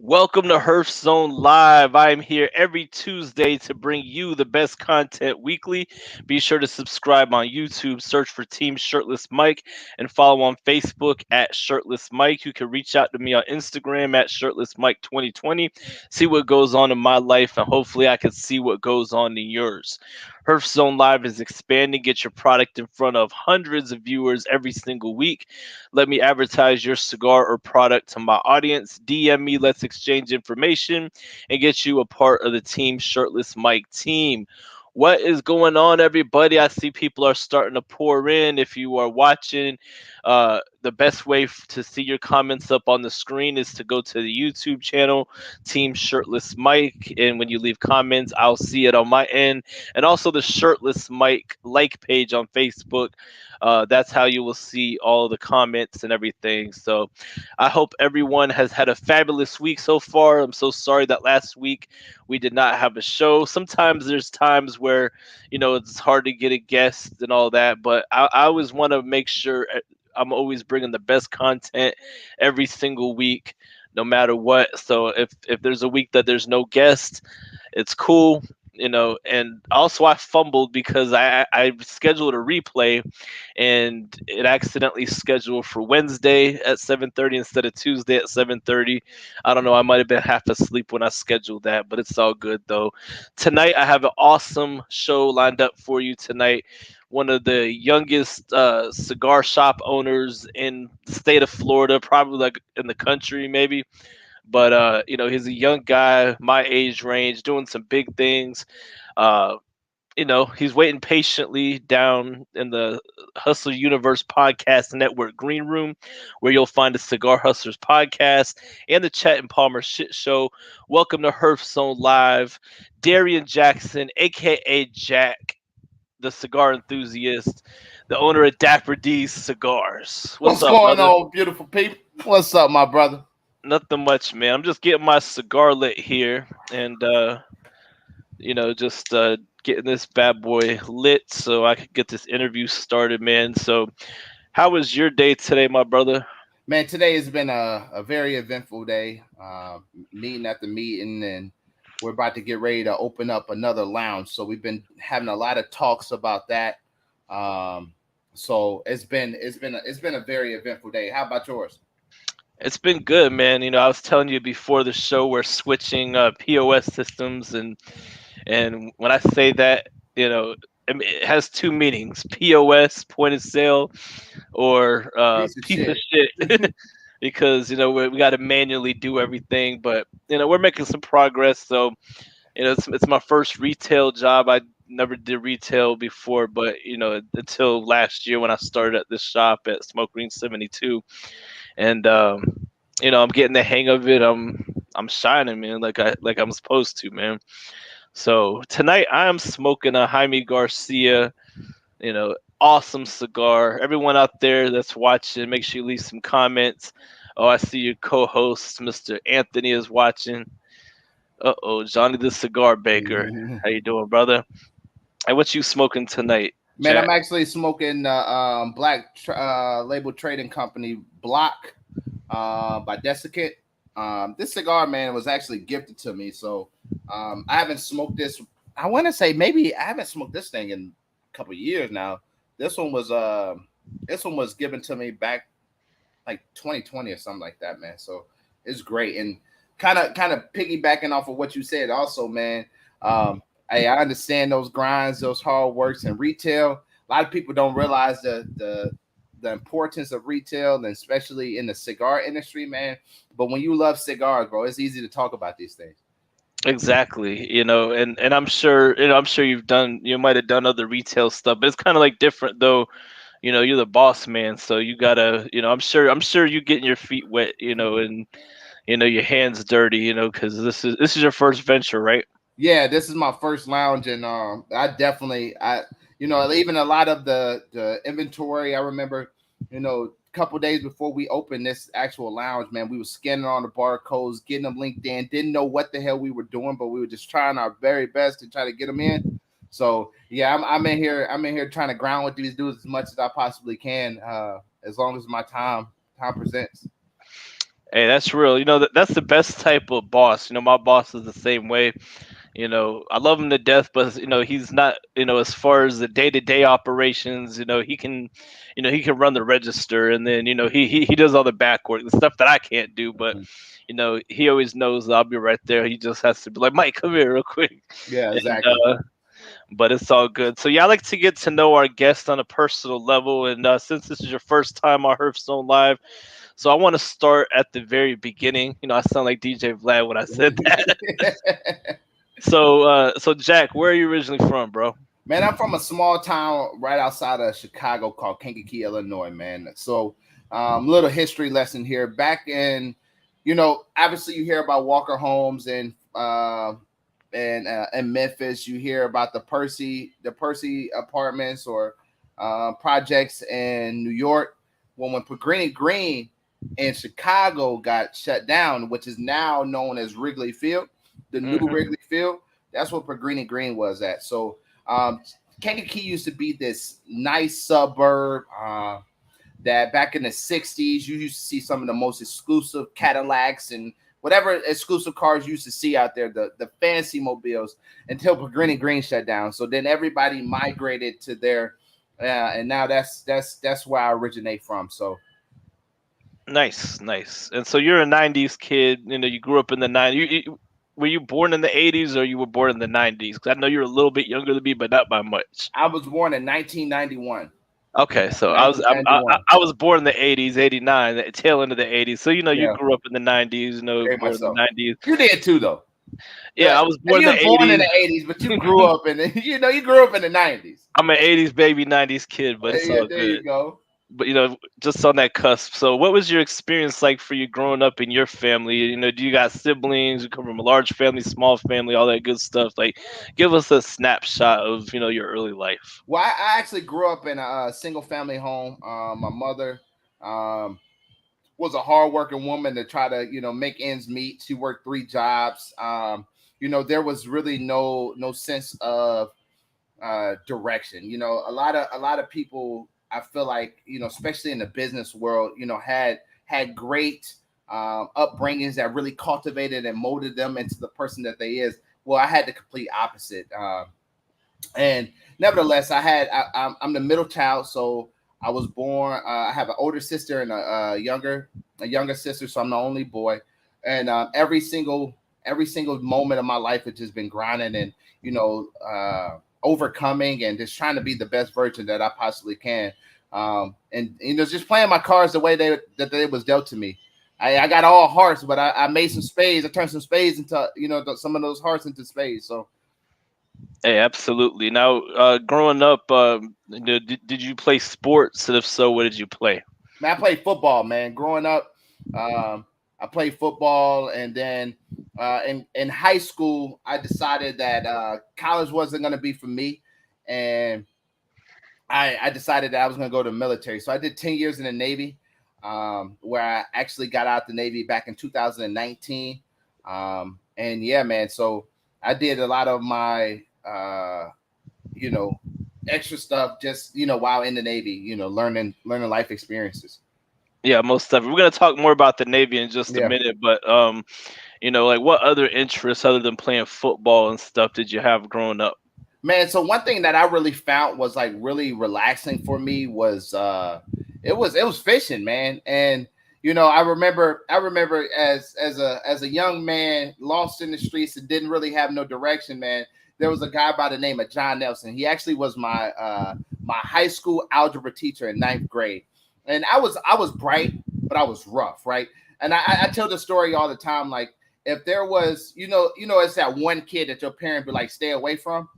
Welcome to Herf Zone Live. I am here every Tuesday to bring you the best content weekly. Be sure to subscribe on YouTube, search for Team Shirtless Mike, and follow on Facebook at Shirtless Mike. You can reach out to me on Instagram at Shirtless Mike 2020. See what goes on in my life, and hopefully I can see what goes on in yours. Herf Zone Live is expanding. Get your product in front of hundreds of viewers every single week. Let me advertise your cigar or product to my audience. DM me, let's exchange information, and get you a part of the Team Shirtless Mike team. What is going on, everybody? I see people are starting to pour in. If you are watching, the best way to see your comments up on the screen is to go to the YouTube channel, Team Shirtless Mike. And when you leave comments, I'll see it on my end. And also the Shirtless Mike like page on Facebook. That's how you will see all the comments and everything. So I hope everyone has had a fabulous week so far. I'm so sorry that last week we did not have a show. Sometimes there's times where, it's hard to get a guest and all that, but I always want to make sure I'm always bringing the best content every single week, no matter what. So if there's a week that there's no guest, it's cool. And also I fumbled because I scheduled a replay and it accidentally scheduled for Wednesday at 7:30 instead of Tuesday at 7:30. I don't know, I might have been half asleep when I scheduled that, but it's all good though. Tonight I have an awesome show lined up for you tonight. One of the youngest cigar shop owners in the state of Florida, probably like in the country maybe. But he's a young guy, my age range, doing some big things. Uh, he's waiting patiently down in the Hustler Universe Podcast Network green room, where you'll find the Cigar Hustlers podcast and the Chet and Palmer Shit Show. Welcome to Herf Zone Live, Darian Jackson, aka Jack, the cigar enthusiast, the owner of Dapper Ds Cigars. What's up, going brother? on, beautiful people? What's up, my brother? Nothing much, man. I'm just getting my cigar lit here, and just getting this bad boy lit so I could get this interview started, man. So, how was your day today, my brother? Man, today has been a very eventful day. Meeting at the meeting, and we're about to get ready to open up another lounge. So we've been having a lot of talks about that. So it's been a very eventful day. How about yours? It's been good, man. I was telling you before the show, we're switching POS systems, and when I say that, it has two meanings: POS, point of sale, or piece of shit. Because we got to manually do everything, but we're making some progress. So it's my first retail job. I never did retail before, but until last year when I started at this shop at Smoke Green 72. And I'm getting the hang of it. I'm shining, man, like I'm supposed to, man. So tonight I am smoking a Jaime Garcia, awesome cigar. Everyone out there that's watching, make sure you leave some comments. Oh, I see your co-host, Mr. Anthony, is watching. Johnny the Cigar Baker. How you doing, brother? Hey, what you smoking tonight, Man, Jack? I'm actually smoking Black Label Trading Company Block by Desiccant. This cigar, man, was actually gifted to me. So I haven't smoked this. I want to say maybe I haven't smoked this thing in a couple of years now. This one was given to me back like 2020 or something like that, man. So it's great. And kind of piggybacking off of what you said also, man. I understand those grinds, those hard works in retail. A lot of people don't realize the importance of retail, and especially in the cigar industry, man. But when you love cigars, bro, it's easy to talk about these things. Exactly, and I'm sure, you might have done other retail stuff, but it's kind of like different though. You're the boss man, so you gotta, I'm sure you getting your feet wet, and your hands dirty, because this is your first venture, right? Yeah, this is my first lounge, and even a lot of the inventory. I remember, a couple days before we opened this actual lounge, man, we were scanning on the barcodes, getting them linked in. Didn't know what the hell we were doing, but we were just trying our very best to try to get them in. So yeah, I'm in here. I'm in here trying to ground with these dudes as much as I possibly can, as long as my time presents. Hey, that's real. That's the best type of boss. My boss is the same way. I love him to death, but he's not. As far as the day-to-day operations, he can run the register, and then he does all the back work, the stuff that I can't do. But he always knows that I'll be right there. He just has to be like, Mike, come here real quick. Yeah, And exactly. but it's all good. So yeah, I like to get to know our guest on a personal level, and since this is your first time on Hearthstone Live, so I want to start at the very beginning. I sound like DJ Vlad when I said that. So Jack, where are you originally from, bro? Man, I'm from a small town right outside of Chicago called Kankakee, Illinois, man. So, little history lesson here. Back in, obviously you hear about Walker Homes and in Memphis. You hear about the Percy apartments or projects in New York. When Pellegrini Green in Chicago got shut down, which is now known as Wrigley Field, the new Hmm. Wrigley Field. That's what Pellegrini Green was at. So Kankakee used to be this nice suburb that back in the 60s, you used to see some of the most exclusive Cadillacs and whatever exclusive cars you used to see out there, the fancy mobiles, until Pellegrini Green shut down. So then everybody migrated to there. And now that's where I originate from. So Nice, nice. And so you're a '90s kid. You grew up in the '90s. Were you born in the '80s or you were born in the '90s? Because I know you're a little bit younger than me, but not by much. I was born in 1991. Okay, so I 1991. was born in the '80s, '89, the tail end of the '80s. So you Yeah, grew up in the '90s. very much Born in the so. '90s. You did too, though. Yeah, I was born in You were the born in '80s. the 80s, but you grew up in the, you grew up in the 90s. I'm an '80s baby, '90s kid, but it's Yeah, all there you good. go. But just on that cusp. So, what was your experience like for you growing up in your family? Do you got siblings? You come from a large family, small family, all that good stuff. Like, give us a snapshot of your early life. Well, I actually grew up in a single family home. My mother um, was a hardworking woman to try to make ends meet. She worked 3 jobs. There was really no sense of direction. A lot of people, I feel like, especially in the business world, had great upbringings that really cultivated and molded them into the person that they is. Well, I had the complete opposite. And nevertheless, I'm the middle child, so I was born. I have an older sister and a younger sister, so I'm the only boy. And every single moment of my life has just been grinding and overcoming and just trying to be the best version that I possibly can. And just playing my cards the way that they was dealt to me. I got all hearts, but I made some spades. I turned some spades into some of those hearts into spades. So Hey, absolutely. Now, growing up, did you play sports? And if so, what did you play? man, I played football, man. Growing up, I played football, and then in high school, I decided that college wasn't going to be for me, and I decided that I was going to go to the military. So I did 10 years in the Navy, where I actually got out the Navy back in 2019. And yeah, man, so I did a lot of my, you know, extra stuff just, while in the Navy, learning life experiences. Yeah, most definitely. We're gonna talk more about the Navy in just a Yeah. minute, but like what other interests other than playing football and stuff did you have growing up? Man, so one thing that I really found was like really relaxing for me was it was fishing, man. And I remember as a young man lost in the streets and didn't really have no direction, man. There was a guy by the name of John Nelson. He actually was my high school algebra teacher in ninth grade. And I was bright, but I was rough, right? And I tell the story all the time, like if there was, it's that one kid that your parent be like, stay away from.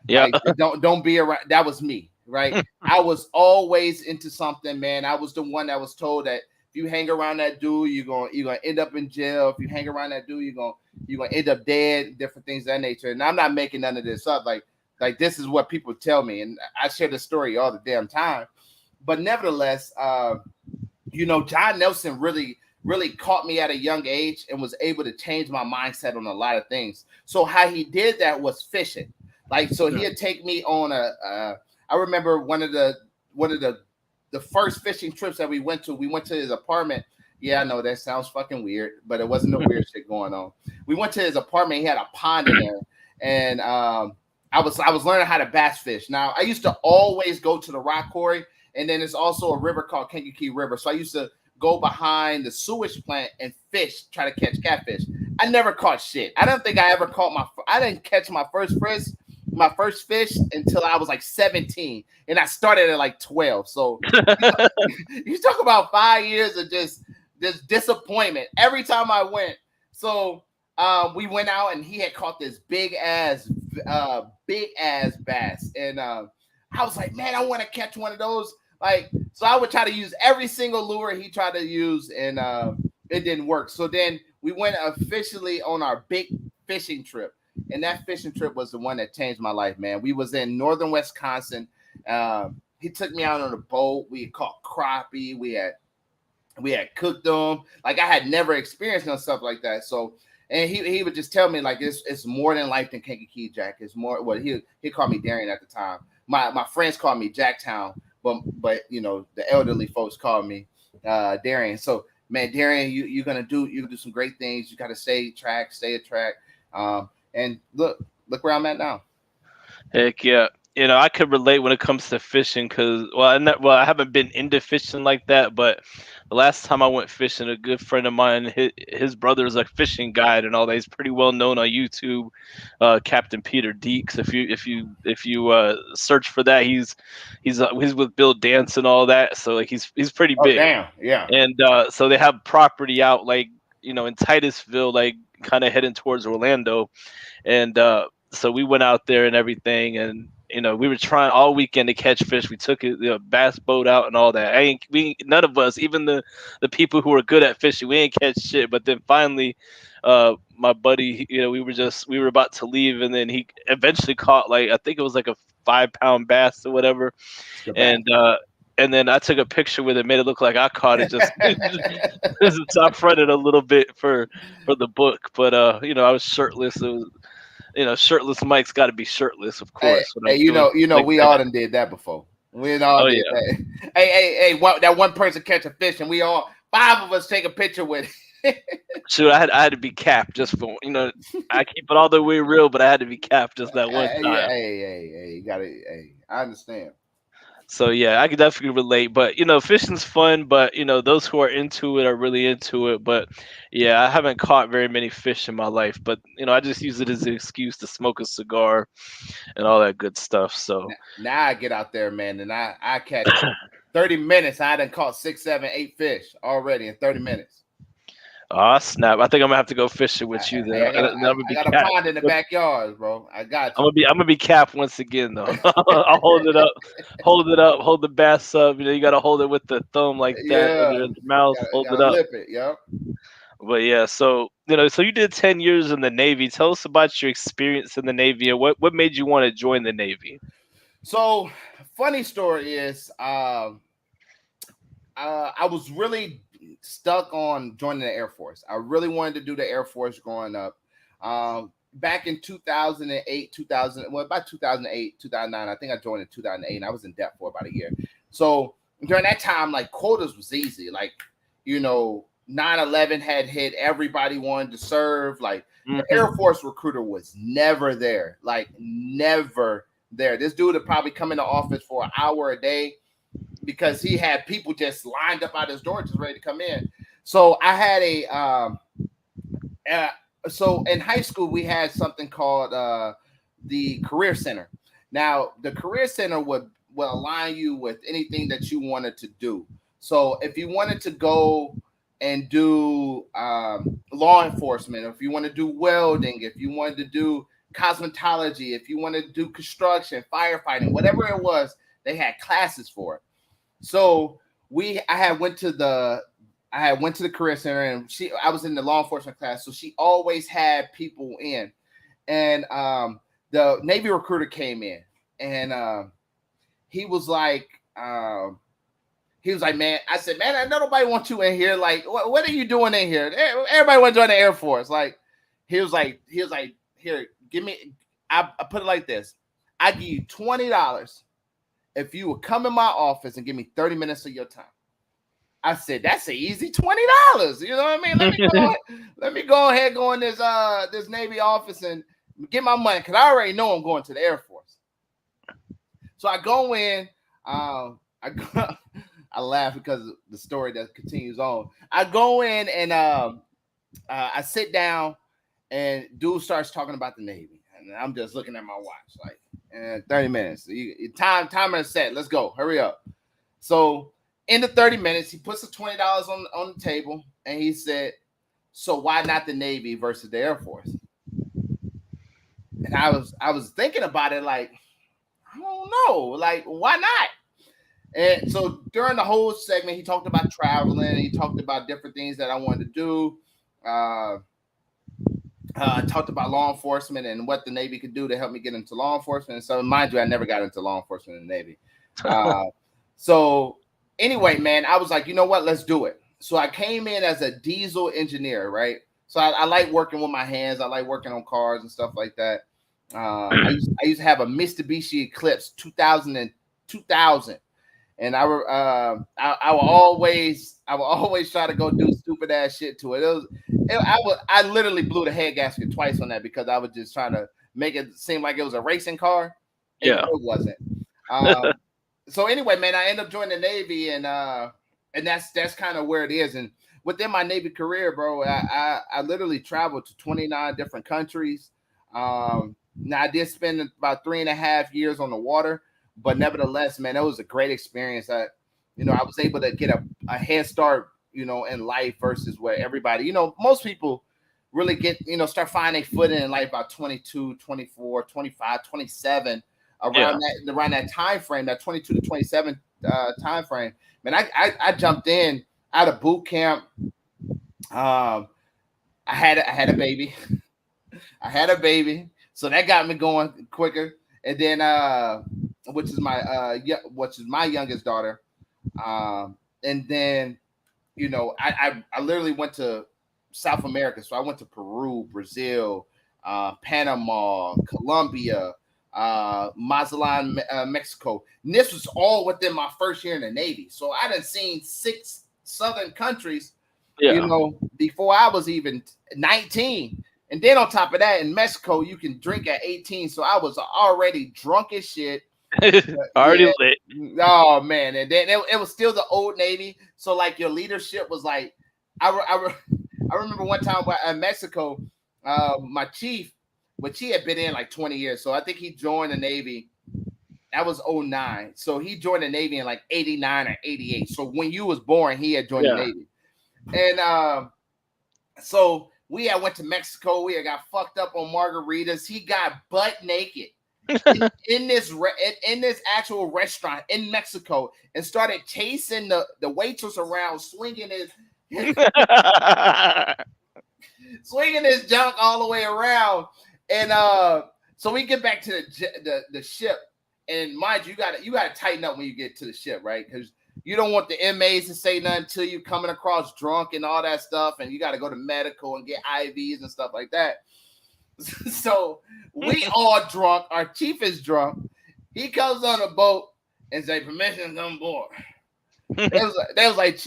Yeah. Like don't be around. That was me, right? I was always into something, man. I was the one that was told that if you hang around that dude, you're gonna end up in jail. If you hang around that dude, you're gonna end up dead. Different things of that nature. And I'm not making none of this up. Like this is what people tell me, and I share the story all the damn time. But nevertheless, John Nelson really caught me at a young age and was able to change my mindset on a lot of things. So how he did that was fishing. Like, so he'd take me on I remember one of the first fishing trips that we went to his apartment, Yeah, I know that sounds fucking weird, but it wasn't no weird shit going on. We went to his apartment. He had a pond in there, and I was learning how to bass fish. Now I used to always go to the rock quarry, and then there's also a river called Kankakee River. So I used to go behind the sewage plant and fish, try to catch catfish. I never caught shit. I don't think I ever caught I didn't catch my first fish until I was like 17, and I started at like 12. So you talk about 5 years of just disappointment every time I went. So we went out and he had caught this big ass bass, and I was like, man, I want to catch one of those. Like, so I would try to use every single lure he tried to use, and it didn't work. So then we went officially on our big fishing trip, and that fishing trip was the one that changed my life, man. We was in northern Wisconsin. He took me out on a boat. We caught crappie. We had cooked them. Like, I had never experienced no stuff like that. So, and he would just tell me, like, it's more than life than Kankakee Jack. It's more. Well, he called me Darian at the time. My friends called me Jacktown, but you know, the elderly folks called me Darian. So, man, Darian, you can do some great things. You got to stay a track. And look where I'm at now. Heck yeah. You know, I could relate when it comes to fishing because, I haven't been into fishing like that, but the last time I went fishing, a good friend of mine, his brother is a fishing guide and all that. He's pretty well known on YouTube, Captain Peter Deeks. If you search for that, he's with Bill Dance and all that. So like he's pretty Oh, big. damn, yeah. And so they have property out like, you know, in Titusville, like kind of heading towards Orlando, and so we went out there and everything, and you know, we were trying all weekend to catch fish. We took a bass boat out and all that. None of us, even the people who were good at fishing, we ain't catch shit. But then finally, my buddy, you know, we were about to leave, and then he eventually caught, like, I think it was like a 5-pound bass or whatever, and then I took a picture with it, made it look like I caught it. Just so I fronted a little bit for the book, but you know, I was shirtless. It was, you know, shirtless Mike's got to be shirtless, of course. Hey, you know, like we that. all done did that before. We all did that. Hey, that one person catch a fish, and we all 5 of us take a picture with it. Shoot, I had to be capped just for, you know, I keep it all the way real, but I had to be capped just that one time. Yeah, hey, you gotta. Hey, I understand. So yeah, I could definitely relate. But you know, fishing's fun. But you know, those who are into it are really into it. But yeah, I haven't caught very many fish in my life. But you know, I just use it as an excuse to smoke a cigar and all that good stuff. So now I get out there, man, and I catch 30 minutes. I done caught 6, 7, 8 fish already in 30 minutes. Oh snap! I think I'm gonna have to go fishing with you then. I got a pond in the backyard, bro. I got you. I'm gonna be capped once again though. I'll hold it up, hold the bass up. You know, you gotta hold it with the thumb like that under your mouth. Hold it up. Lip it, yep. But yeah, so you know, so you did 10 years in the Navy. Tell us about your experience in the Navy and what made you want to join the Navy. So, funny story is, I was really stuck on joining the Air Force. I really wanted to do the Air Force growing up. Back in 2008, about 2008, 2009, I think I joined in 2008, and I was in debt for about a year. So during that time, like, quotas was easy. Like, you know, 9/11 had hit, everybody wanted to serve. Like, the Air Force recruiter was never there. Like, never there. This dude would probably come into office for an hour a day because he had people just lined up out his door just ready to come in. So I had so in high school we had something called the Career Center. Now the Career Center will align you with anything that you wanted to do. So if you wanted to go and do law enforcement, if you want to do welding, if you wanted to do cosmetology, if you wanted to do construction, firefighting, whatever it was, they had classes for it. So I had went to the Career Center, and I was in the law enforcement class, so she always had people in. And the Navy recruiter came in, and he was like, man, I said, man, I know nobody wants you in here. Like, what are you doing in here? Everybody wants to join the Air Force. Like, he was like, here, give me. I put it like this: I give you $20 if you would come in my office and give me 30 minutes of your time. I said, that's an easy $20. You know what I mean? Let me go ahead, go in this Navy office and get my money, because I already know I'm going to the Air Force. So I go in, I laugh because of the story that continues on. I go in and I sit down, and dude starts talking about the Navy, and I'm just looking at my watch like, 30 minutes. Timer is set. Let's go. Hurry up. So in the 30 minutes, he puts the $20 on the table, and he said, so why not the Navy versus the Air Force? And I was thinking about it like, I don't know, like, why not? And so during the whole segment, he talked about traveling. He talked about different things that I wanted to do. Talked about law enforcement and what the Navy could do to help me get into law enforcement. And so, mind you, I never got into law enforcement in the Navy. So anyway, man, I was like, you know what? Let's do it. So I came in as a diesel engineer, right? So I like working with my hands. I like working on cars and stuff like that. I used to have a Mitsubishi Eclipse 2000, and I will always try to go do stupid ass shit to it. I literally blew the head gasket twice on that because I was just trying to make it seem like it was a racing car. Yeah, it wasn't. So anyway, man, I ended up joining the Navy, and that's kind of where it is. And within my Navy career, bro, I literally traveled to 29 different countries. Now I did spend about 3.5 years on the water, but nevertheless, man, it was a great experience. I was able to get a head start, in life versus where everybody, most people really get, start finding their foot in life about 22, 24, 25, 27, around that time frame, that 22 to 27 time frame. Man, I jumped in out of boot camp. I had a baby. So that got me going quicker. And then which is my youngest daughter. And then, I literally went to South America. So I went to Peru, Brazil, Panama, Colombia, Mazatlan, Mexico. And this was all within my first year in the Navy. So I done seen 6 southern countries, before I was even 19. And then on top of that, in Mexico, you can drink at 18. So I was already drunk as shit. Already lit. Oh, man. And then it was still the old Navy. So, like, your leadership was like, I remember one time in Mexico, my chief, which he had been in like 20 years. So I think he joined the Navy. That was 2009. So he joined the Navy in like 89 or 88. So when you was born, he had joined the Navy. And so we had went to Mexico. We had got fucked up on margaritas. He got butt naked in this actual restaurant in Mexico and started chasing the waitress around, swinging his junk all the way around. And so we get back to the ship. And mind you, you gotta tighten up when you get to the ship, right? Because you don't want the inmates to say nothing to you coming across drunk and all that stuff. And you got to go to medical and get IVs and stuff like that. So we all drunk. Our chief is drunk. He comes on a boat and say, permission to come aboard. They was like,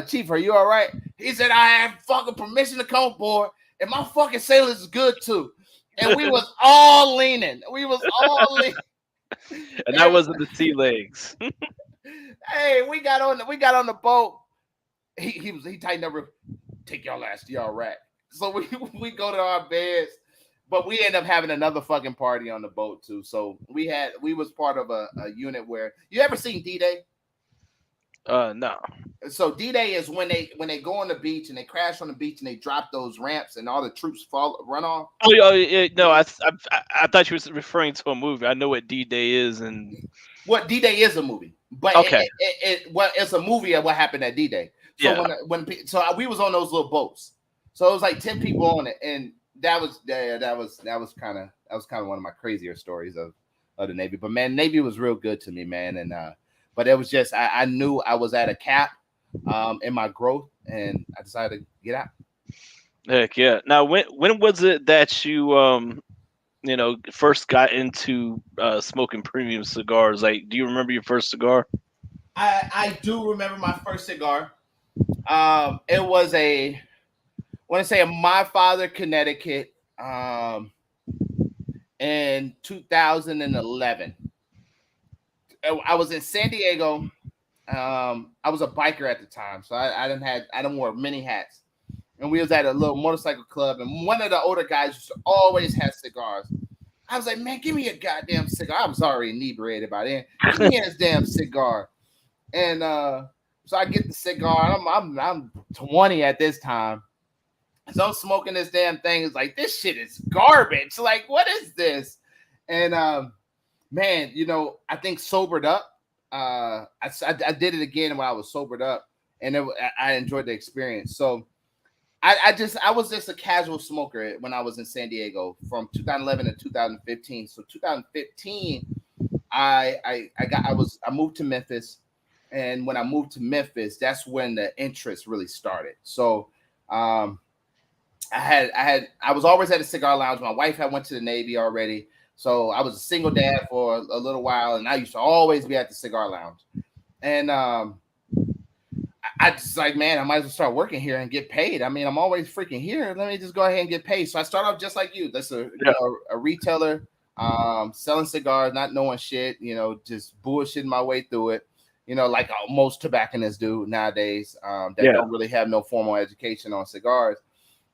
Chief, are you all right? He said, I have fucking permission to come aboard. And my fucking sailors is good too. And we was all leaning. And that wasn't the sea legs. Hey, we got on the boat. He tightened up. Take y'all ass to y'all rack. So we go to our beds, but we end up having another fucking party on the boat too. So we was part of a unit where, you ever seen D-Day? No. So D-Day is when they go on the beach and they crash on the beach and they drop those ramps and all the troops run off. Oh yeah, no, I thought you were referring to a movie. I know what D-Day is, and what D-Day is a movie, but okay, it's a movie of what happened at D-Day. So yeah. we was on those little boats. So it was like 10 people on it, and that was kind of one of my crazier stories of the Navy. But man, Navy was real good to me, man, and but it was just I knew I was at a cap in my growth, and I decided to get out. Heck yeah! Now, when was it that you first got into smoking premium cigars? Like, do you remember your first cigar? I do remember my first cigar. It was I want to say a My Father, Connecticut, in 2011. I was in San Diego. I was a biker at the time, so I didn't wear many hats. And we was at a little motorcycle club, and one of the older guys used to always have cigars. I was like, man, give me a goddamn cigar. I was already inebriated by then. Give me this damn cigar. And so I get the cigar. I'm 20 at this time. So I'm smoking this damn thing. It's like, this shit is garbage. Like, what is this? And man, I think sobered up. I did it again when I was sobered up, and I enjoyed the experience. So I was just a casual smoker when I was in San Diego from 2011 to 2015. So 2015, I moved to Memphis, and when I moved to Memphis, that's when the interest really started. So I was always at a cigar lounge. My wife had went to the Navy already, so I was a single dad for a little while, and I used to always be at the cigar lounge. And I just like, man, I might as well start working here and get paid. I mean, I'm always freaking here. Let me just go ahead and get paid. So I started off just like you. That's a retailer, selling cigars, not knowing shit, just bullshitting my way through it. Like most tobacconists do nowadays, that don't really have no formal education on cigars.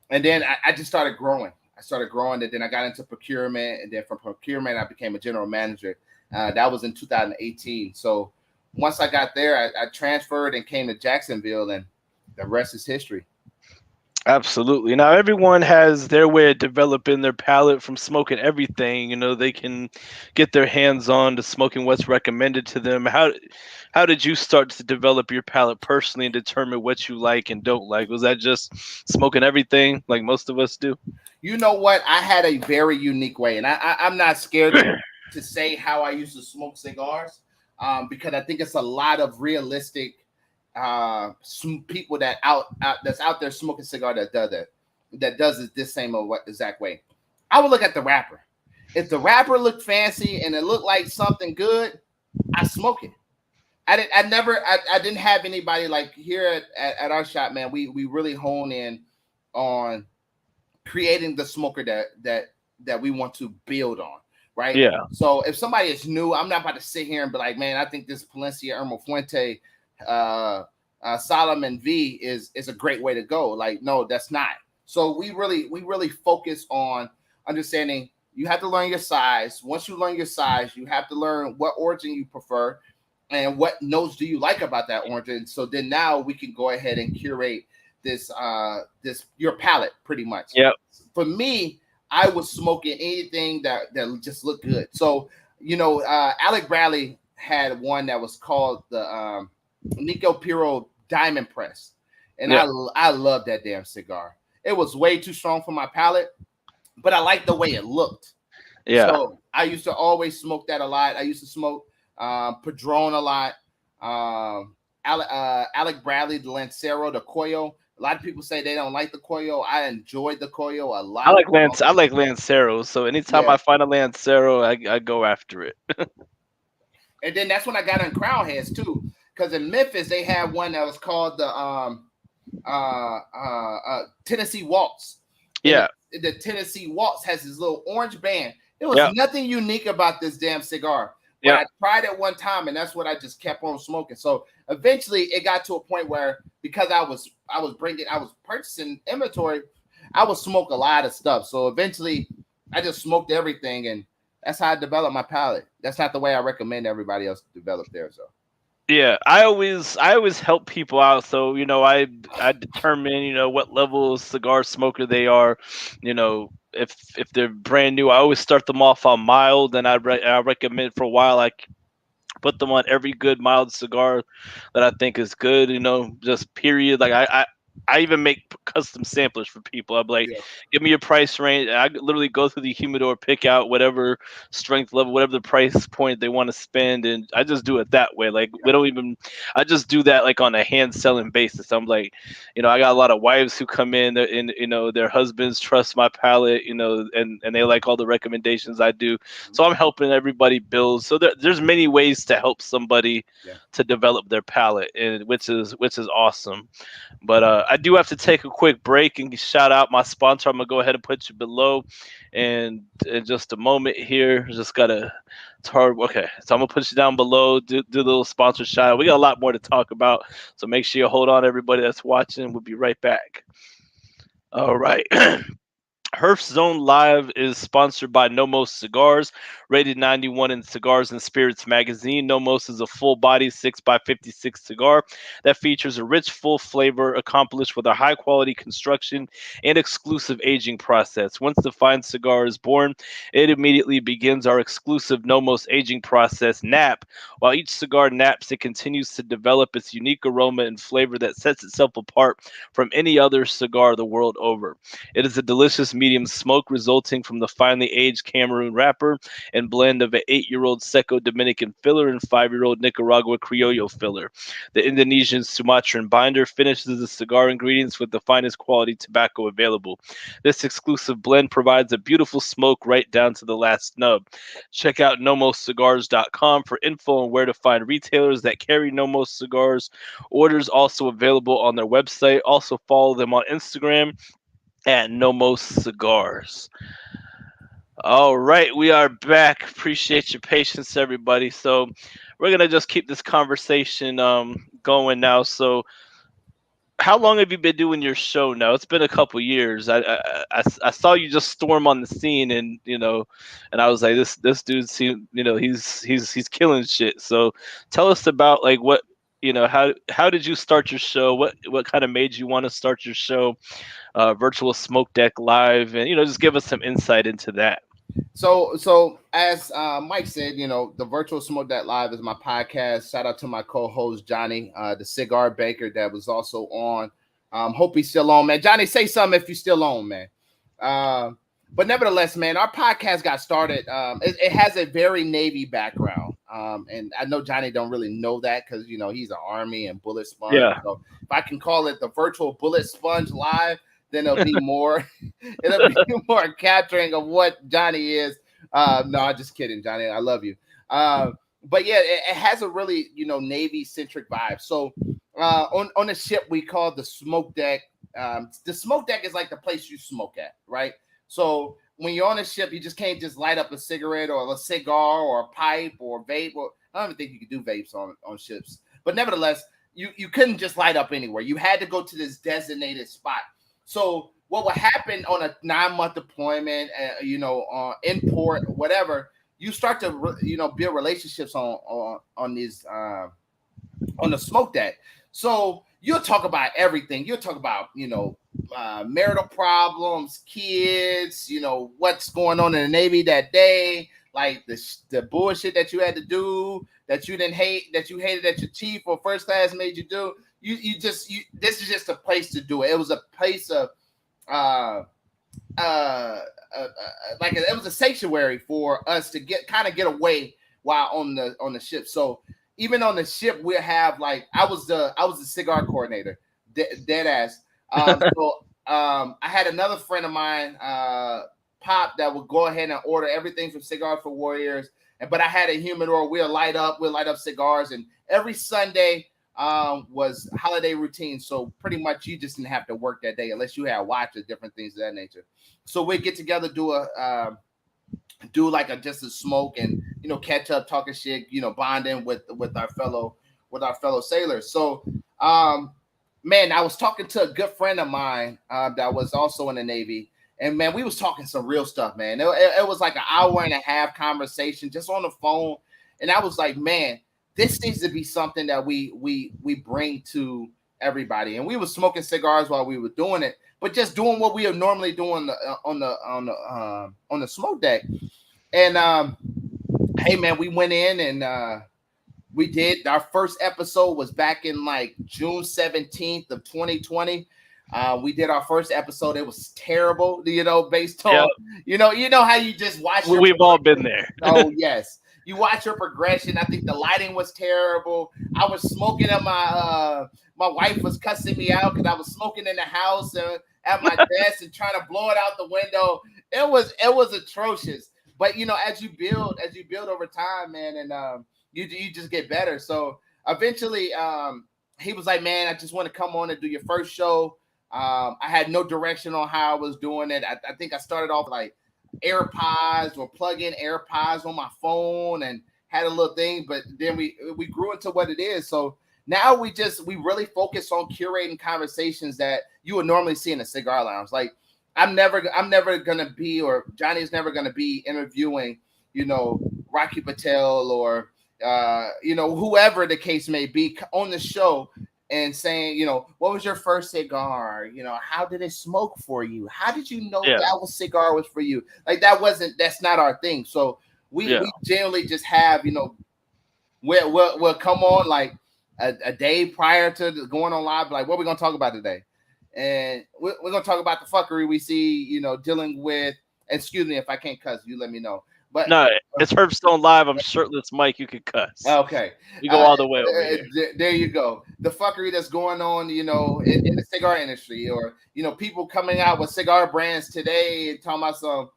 And then I just started growing. And then I got into procurement, and then from procurement, I became a general manager. That was in 2018. So once I got there, I transferred and came to Jacksonville, and the rest is history. Absolutely. Now, everyone has their way of developing their palate from smoking everything. They can get their hands on to smoking what's recommended to them. How did you start to develop your palate personally and determine what you like and don't like? Was that just smoking everything like most of us do? You know what? I had a very unique way, and I'm not scared to say how I used to smoke cigars, because I think it's a lot of realistic people that's out there smoking cigar that does it this same exact way. I would look at the wrapper. If the wrapper looked fancy and it looked like something good, I smoke it. I didn't have anybody like here at our shop, man. We really hone in on creating the smoker that we want to build on, right? Yeah. So if somebody is new, I'm not about to sit here and be like, man, I think this Palencia Irma Fuente Solomon V is a great way to go. Like, no, that's not. So we really focus on understanding. You have to learn your size. Once you learn your size, you have to learn what origin you prefer and what notes do you like about that origin. So then now we can go ahead and curate this your palate pretty much. Yep. For me, I was smoking anything that just looked good. So Alec Bradley had one that was called the Nico Piro Diamond Press, and I love that damn cigar. It was way too strong for my palate, but I liked the way it looked. Yeah. So I used to always smoke that a lot. I used to smoke Padron a lot. Alec Bradley, the Lancero, the Coyo. A lot of people say they don't like the Coyo. I enjoyed the Coyo a lot. I like Lanceros. So anytime I find a Lancero, I go after it. And then that's when I got on Crown Heads too, because in Memphis they had one that was called the Tennessee Waltz. Yeah. The Tennessee Waltz has this little orange band. There was nothing unique about this damn cigar. But I tried it one time, and that's what I just kept on smoking. So eventually, it got to a point where, because I was purchasing inventory, I would smoke a lot of stuff. So eventually, I just smoked everything, and that's how I developed my palate. That's not the way I recommend everybody else develop theirs, though. Yeah, I always help people out. So I determine what level of cigar smoker they are. If they're brand new, I always start them off on mild, and I recommend for a while I put them on every good mild cigar that I think is good. Just period. Like I even make custom samplers for people. I'm like, Yeah. give me your price range. I literally go through the humidor, pick out whatever strength level, whatever the price point they want to spend, and I just do it that way. Like we don't even, I just do that like on a hand selling basis. I'm like, I got a lot of wives who come in, and their husbands trust my palate, and they like all the recommendations I do. So I'm helping everybody build. So there's many ways to help somebody Yeah. to develop their palate, and which is awesome. But I do have to take a quick break and shout out my sponsor. I'm gonna go ahead and put you below, and in just a moment here, just gotta. It's hard. Okay, so I'm gonna put you down below. Do a little sponsor shout out. We got a lot more to talk about, so make sure you hold on, everybody that's watching. We'll be right back. All right. Herf Zone Live is sponsored by Nomos Cigars, rated 91 in Cigars and Spirits magazine. Nomos is a full body 6x56 cigar that features a rich, full flavor accomplished with a high quality construction and exclusive aging process. Once the fine cigar is born, it immediately begins our exclusive Nomos Aging Process nap. While each cigar naps, it continues to develop its unique aroma and flavor that sets itself apart from any other cigar the world over. It is a delicious medium smoke resulting from the finely aged Cameroon wrapper and blend of an 8-year-old seco Dominican filler and 5-year-old Nicaragua criollo filler. The Indonesian Sumatran binder finishes the cigar ingredients with the finest quality tobacco available. This exclusive blend provides a beautiful smoke right down to the last nub. Check out nomoscigars.com for info on where to find retailers that carry Nomos cigars. Orders also available on their website. Also follow them on Instagram at Nomos Cigars. All right, we are back. Appreciate your patience, everybody. So we're gonna just keep this conversation going now. So how long have you been doing your show now? It's been a couple years. I saw you just storm on the scene, and I was like, this dude seems, he's killing shit. So tell us about like what, how did you start your show? What kind of made you want to start your show? Virtual Smoke Deck Live, and just give us some insight into that. So as Mike said, the Virtual Smoke That Live is my podcast. Shout out to my co-host Johnny, the cigar baker that was also on. Hope he's still on, man. Johnny, say something if you're still on, man. But nevertheless, man, our podcast got started. It has a very Navy background, and I know Johnny don't really know that because he's an Army and bullet sponge. Yeah. So if I can call it the Virtual Bullet Sponge Live, then it'll be more it'll be more capturing of what Johnny is. No, I'm just kidding, Johnny. I love you. But yeah, it has a really Navy centric vibe. So on the ship we call the smoke deck. The smoke deck is like the place you smoke at, right? So when you're on a ship, you just can't just light up a cigarette or a cigar or a pipe or vape. Or I don't even think you could do vapes on ships. But nevertheless, you couldn't just light up anywhere. You had to go to this designated spot. So what would happen on a 9-month deployment, import, whatever, you start to build relationships on these on the smoke deck. So you'll talk about everything. You'll talk about marital problems, kids, what's going on in the Navy that day, like the bullshit that you had to do that you didn't hate, that you hated that your chief or first class made you do. This is just a place to do it. It was a place of like it was a sanctuary for us to get away while on the ship. So even on the ship, we'll have like I was the cigar coordinator, dead ass. I had another friend of mine, Pop, that would go ahead and order everything from Cigar for Warriors. But I had a humidor. We'll light up cigars, and every Sunday was holiday routine. So pretty much you just didn't have to work that day unless you had watches, different things of that nature. So we get together, do like just a smoke and catch up, talking shit, bonding with our fellow sailors. So man, I was talking to a good friend of mine that was also in the Navy. And man, we was talking some real stuff, man. It was like an hour and a half conversation just on the phone. And I was like, man, this needs to be something that we bring to everybody. And we were smoking cigars while we were doing it, but just doing what we are normally doing on the smoke deck. And hey, man, we went in and we did our first episode was back in like June 17th of 2020. We did our first episode. It was terrible, based Yeah, on, how you just watch your we've all been there. Oh, yes. You watch your progression. I think the lighting was terrible. I was smoking at my wife was cussing me out because I was smoking in the house and at my desk and trying to blow it out the window. It was atrocious. But as you build over time, man, and you just get better. So eventually, he was like, man, I just want to come on and do your first show. I had no direction on how I was doing it. I think I started off like AirPods or plug in AirPods on my phone and had a little thing, but then we grew into what it is. So now we really focus on curating conversations that you would normally see in a cigar lounge. Like I'm never gonna be, or Johnny's never gonna be interviewing, Rocky Patel or whoever the case may be on the show and saying, what was your first cigar? How did it smoke for you? How did you know that cigar was for you? Like that's not our thing. So we generally just have, we'll come on like a day prior to going on live, like, what are we going to talk about today? And we're going to talk about the fuckery we see, dealing with, excuse me if I can't cuss, you let me know. But no, it's Herf Stone Live. I'm shirtless, Mike. You can cuss. Okay, we go all the way over here. There you go. The fuckery that's going on, in the cigar industry, or people coming out with cigar brands today and talking about some,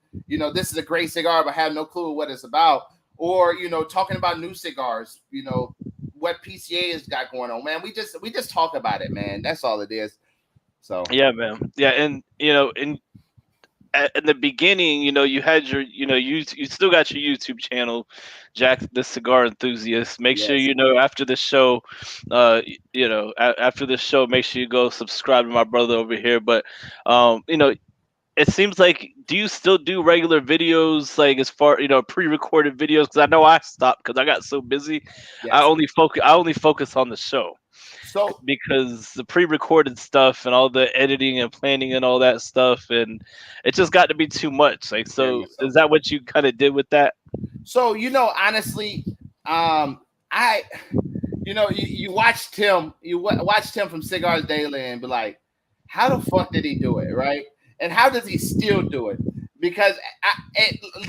this is a great cigar, but have no clue what it's about, or talking about new cigars, what PCA has got going on, man. We just talk about it, man. That's all it is. So yeah, man. Yeah, and in the beginning, you had your, you still got your YouTube channel, Jack the Cigar Enthusiast. Make sure after the show, after the show, make sure you go subscribe to my brother over here. But, it seems like, do you still do regular videos, like as far pre-recorded videos? Because I know I stopped because I got so busy. Yes. I only focus on the show. So because the pre-recorded stuff and all the editing and planning and all that stuff, and it just got to be too much. Like, so is that what you kind of did with that? So honestly, you watch Tim, watch Tim from Cigars Daily and be like, how the fuck did he do it, right? And how does he still do it? Because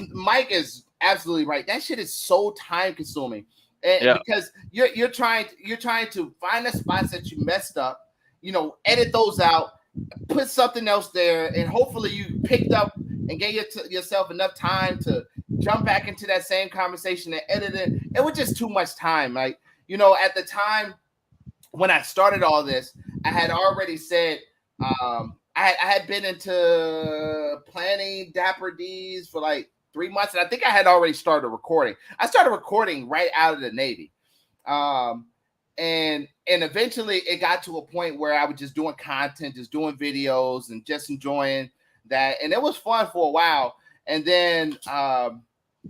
Mike is absolutely right. That shit is so time consuming. Because you're trying to find the spots that you messed up, edit those out, put something else there, and hopefully you picked up and gave yourself enough time to jump back into that same conversation and edit it. It was just too much time. Like, at the time when I started all this, I had already said I had been into planning Dapper Ds for like 3 months, and I think I had already started recording. I started recording right out of the Navy, and eventually it got to a point where I was just doing content, just doing videos, and just enjoying that, and it was fun for a while. And then I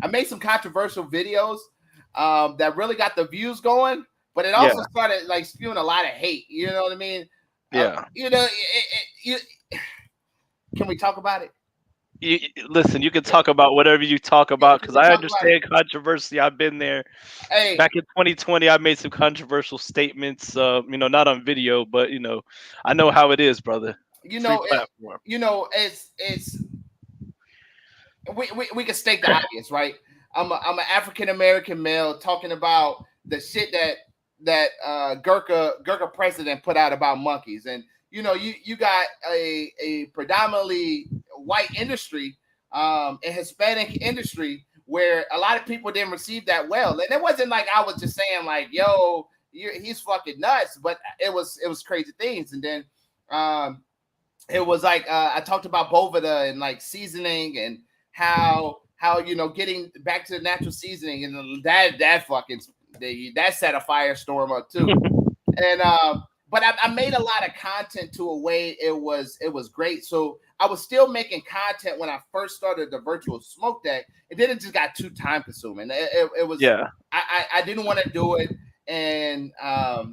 made some controversial videos that really got the views going, but it also started like spewing a lot of hate. You know what I mean? Yeah. Can we talk about it? Listen, you can talk about whatever you talk about, because I understand controversy. I've been there. Hey, back in 2020, I made some controversial statements. Not on video, but I know how it is, brother. It's we can state the obvious, right? I'm an African American male talking about the shit that Gurkha president put out about monkeys, and you got a predominantly white industry, a Hispanic industry, where a lot of people didn't receive that well. And it wasn't like I was just saying like, yo, he's fucking nuts, but it was crazy things. And then it was like I talked about Boveda and like seasoning and how getting back to the natural seasoning, and that set a firestorm up too. And but I made a lot of content to a way it was great. So I was still making content when I first started the virtual smoke deck. And then it just got too time consuming. It was I didn't want to do it. And at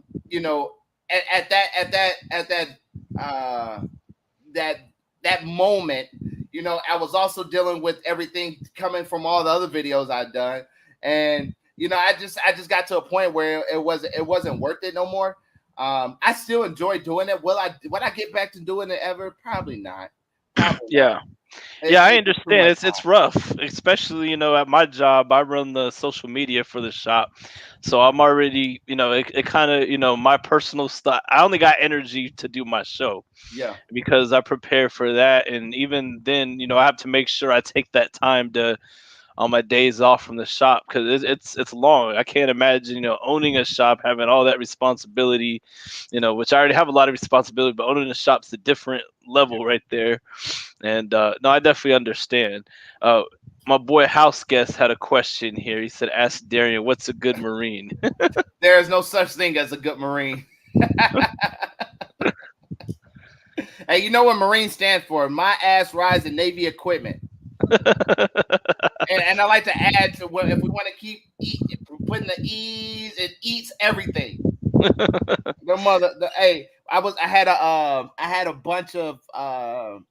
that moment, I was also dealing with everything coming from all the other videos I'd done. And I just got to a point where it wasn't worth it no more. I still enjoy doing it. Would I get back to doing it ever? Probably not. Probably not. Yeah. Yeah, I It's too understand. much It's time. rough, especially at my job. I run the social media for the shop, so I'm already it kind of my personal stuff. I only got energy to do my show Yeah. because I prepare for that, and even then, I have to make sure I take that time to on my days off from the shop because it's long. I can't imagine owning a shop, having all that responsibility, which I already have a lot of responsibility, but owning a shop's a different Yeah. level right there. And no, I definitely understand. Uh, my boy House Guest had a question here. He said, "Ask Darian, what's a good Marine?" There is no such thing as a good Marine. Hey, you know what Marine stands for? My ass rides in Navy equipment. And I like to add to what if we want to keep putting the E's, it eats everything. Hey, I had a bunch of so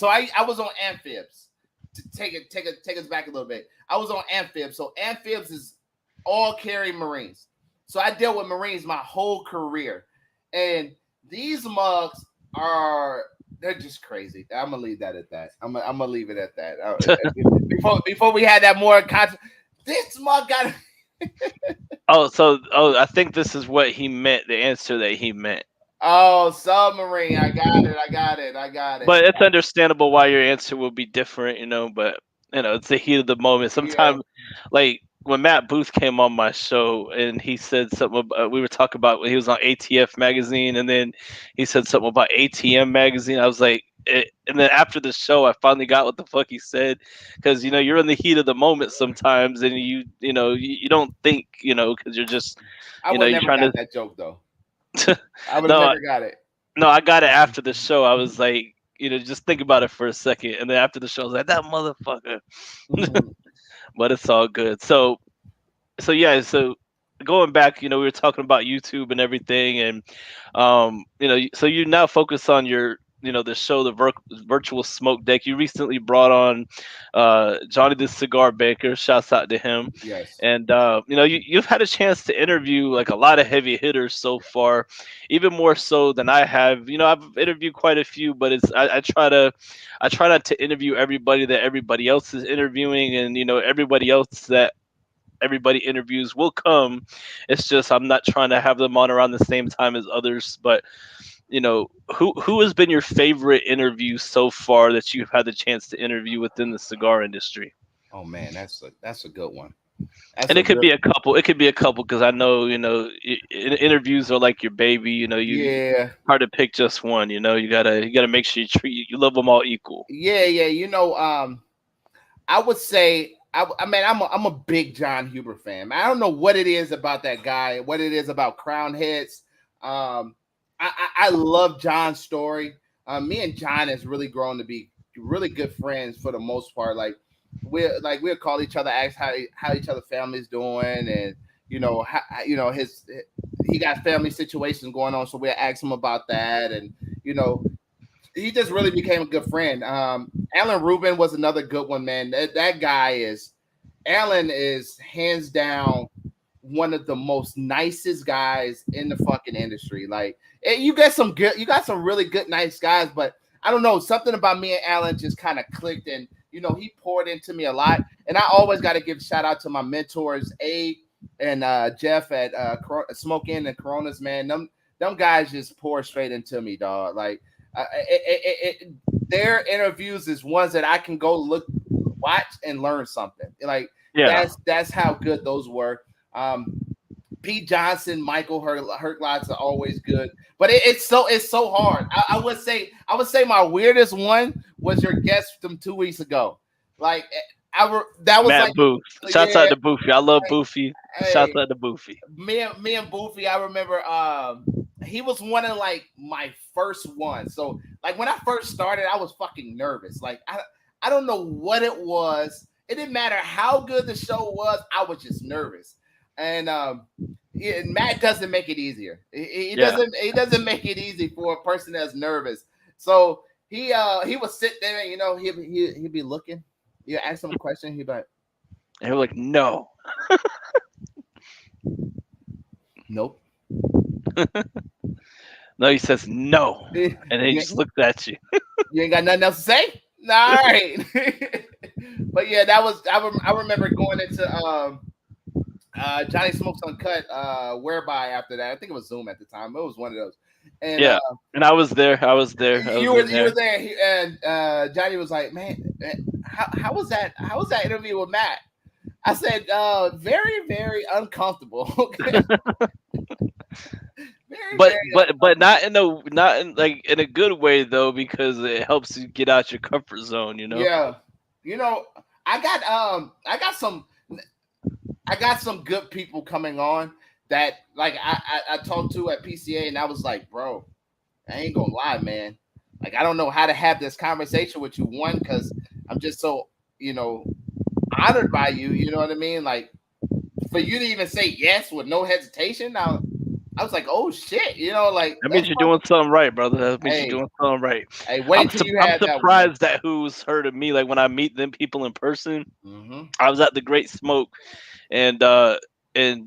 I was on amphibs. To take us back a little bit. I was on amphibs. So amphibs is all carry Marines. So I dealt with Marines my whole career. And these mugs they're just crazy. I'm gonna leave that at that. I'm gonna leave it at that. Before we had that more content, this mug got I think this is what he meant. The answer that he meant. submarine. I got it. I got it. I got it. But it's understandable why your answer will be different, but it's the heat of the moment. Yeah. Sometimes, like when Matt Booth came on my show and he said something about, we were talking about when he was on ATF magazine, and then he said something about ATM magazine. I was like, and then after the show, I finally got what the fuck he said, because you're in the heat of the moment sometimes, and you don't think, because you're just I would you're never trying got to. that joke though. I would have No, never got it. no, I got it after the show. I was like, just think about it for a second, and then after the show, I was like, that motherfucker. Mhm. But it's all good. So yeah, so going back, we were talking about YouTube and everything, and so you now focus on your, the show, the virtual smoke deck. You recently brought on Johnny the Cigar Baker. Shouts out to him. Yes. And you've had a chance to interview like a lot of heavy hitters so far, even more so than I have. I've interviewed quite a few, but I try not to interview everybody that everybody else is interviewing, and everybody else that everybody interviews will come. It's just I'm not trying to have them on around the same time as others. But who has been your favorite interview so far that you've had the chance to interview within the cigar industry? Oh man, that's a good one. That's And a it could real be a couple. It could be a couple because I know interviews are like your baby. You yeah. hard to pick just one. You gotta make sure you love them all equal. Yeah, yeah. I would say I mean I'm a big John Huber fan. I don't know what it is about that guy, what it is about Crown Heads. I love John's story. Me and John has really grown to be really good friends for the most part. We'll call each other, ask how each other family's doing, and his he got family situations going on, so we'll ask him about that, and you know he just really became a good friend. Alan Rubin was another good one, man. That guy is Alan is hands down one of the most nicest guys in the fucking industry. Like you got some really good, nice guys, but I don't know, something about me and Alan just kind of clicked, and he poured into me a lot. And I always got to give shout out to my mentors, Abe and Jeff at Smoke In and Coronas, man. Them guys just pour straight into me, dog. Like their interviews is ones that I can go look, watch, and learn something. Like Yeah, that's how good those were. Um, Pete Johnson, Michael Herklots are always good, but it's so hard. I would say my weirdest one was your guest from 2 weeks ago. Like that was Matt like Booth. Shouts yeah, out to Boofy. I love like, Boofy. Shouts hey, out to Boofy. me and Boofy, I remember he was one of like my first ones. So like when I first started, I was fucking nervous. Like I don't know what it was. It didn't matter how good the show was, I was just nervous. And Matt doesn't make it easier. Yeah. He doesn't make it easy for a person that's nervous. So he would sit there and he'd be looking. You ask him a question, he'd be like, And we're like, no. nope. No, he says no, you, and then he just looks at you. you ain't got nothing else to say? Nah, all right. But yeah, that was I remember going into Johnny Smokes Uncut, whereby after that, I think it was Zoom at the time. It was one of those. And Yeah, and I was there. I was there. I was in you were there. there, and Johnny was like, "Man, how was that? How was that interview with Matt?" I said, "Very, very uncomfortable." Okay, very, But very but not in like in a good way though, because it helps you get out your comfort zone. yeah. You know, I got I got some good people coming on that like I talked to at PCA, and I was like, bro, I ain't gonna lie, man. Like I don't know how to have this conversation with you. One, because I'm just so honored by you. You know what I mean? Like for you to even say yes with no hesitation. Now I was like, oh shit, like That means that's you're fucking. doing something right, brother. That means you're Hey, doing something right. hey, wait till you I'm have that one, man. surprised that who's heard of me. Like when I meet them people in person, Mm-hmm. I was at the Great Smoke, and and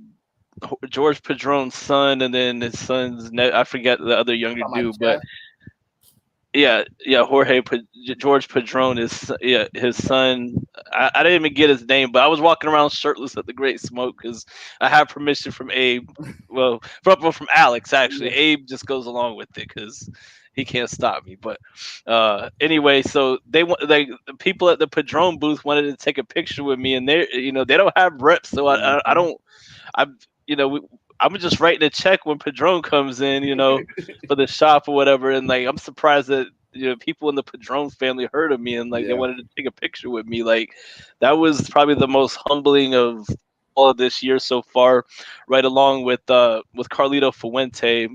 George Padron's son, and then his son's I forget the other younger Talking about dude, but Jeff. yeah, George Padron is his son. I didn't even get his name, but I was walking around shirtless at the Great Smoke because I have permission from Abe. Well, from Alex actually. Yeah. Abe just goes along with it because he can't stop me. But anyway, so they want like the people at the Padron booth wanted to take a picture with me, and they don't have reps, so I Mm-hmm. don't I you know we, I'm just writing a check when Padron comes in, for the shop or whatever, and like I'm surprised that people in the Padron family heard of me and like they Yeah. wanted to take a picture with me. Like that was probably the most humbling of all of this year so far, right along with Carlito Fuente.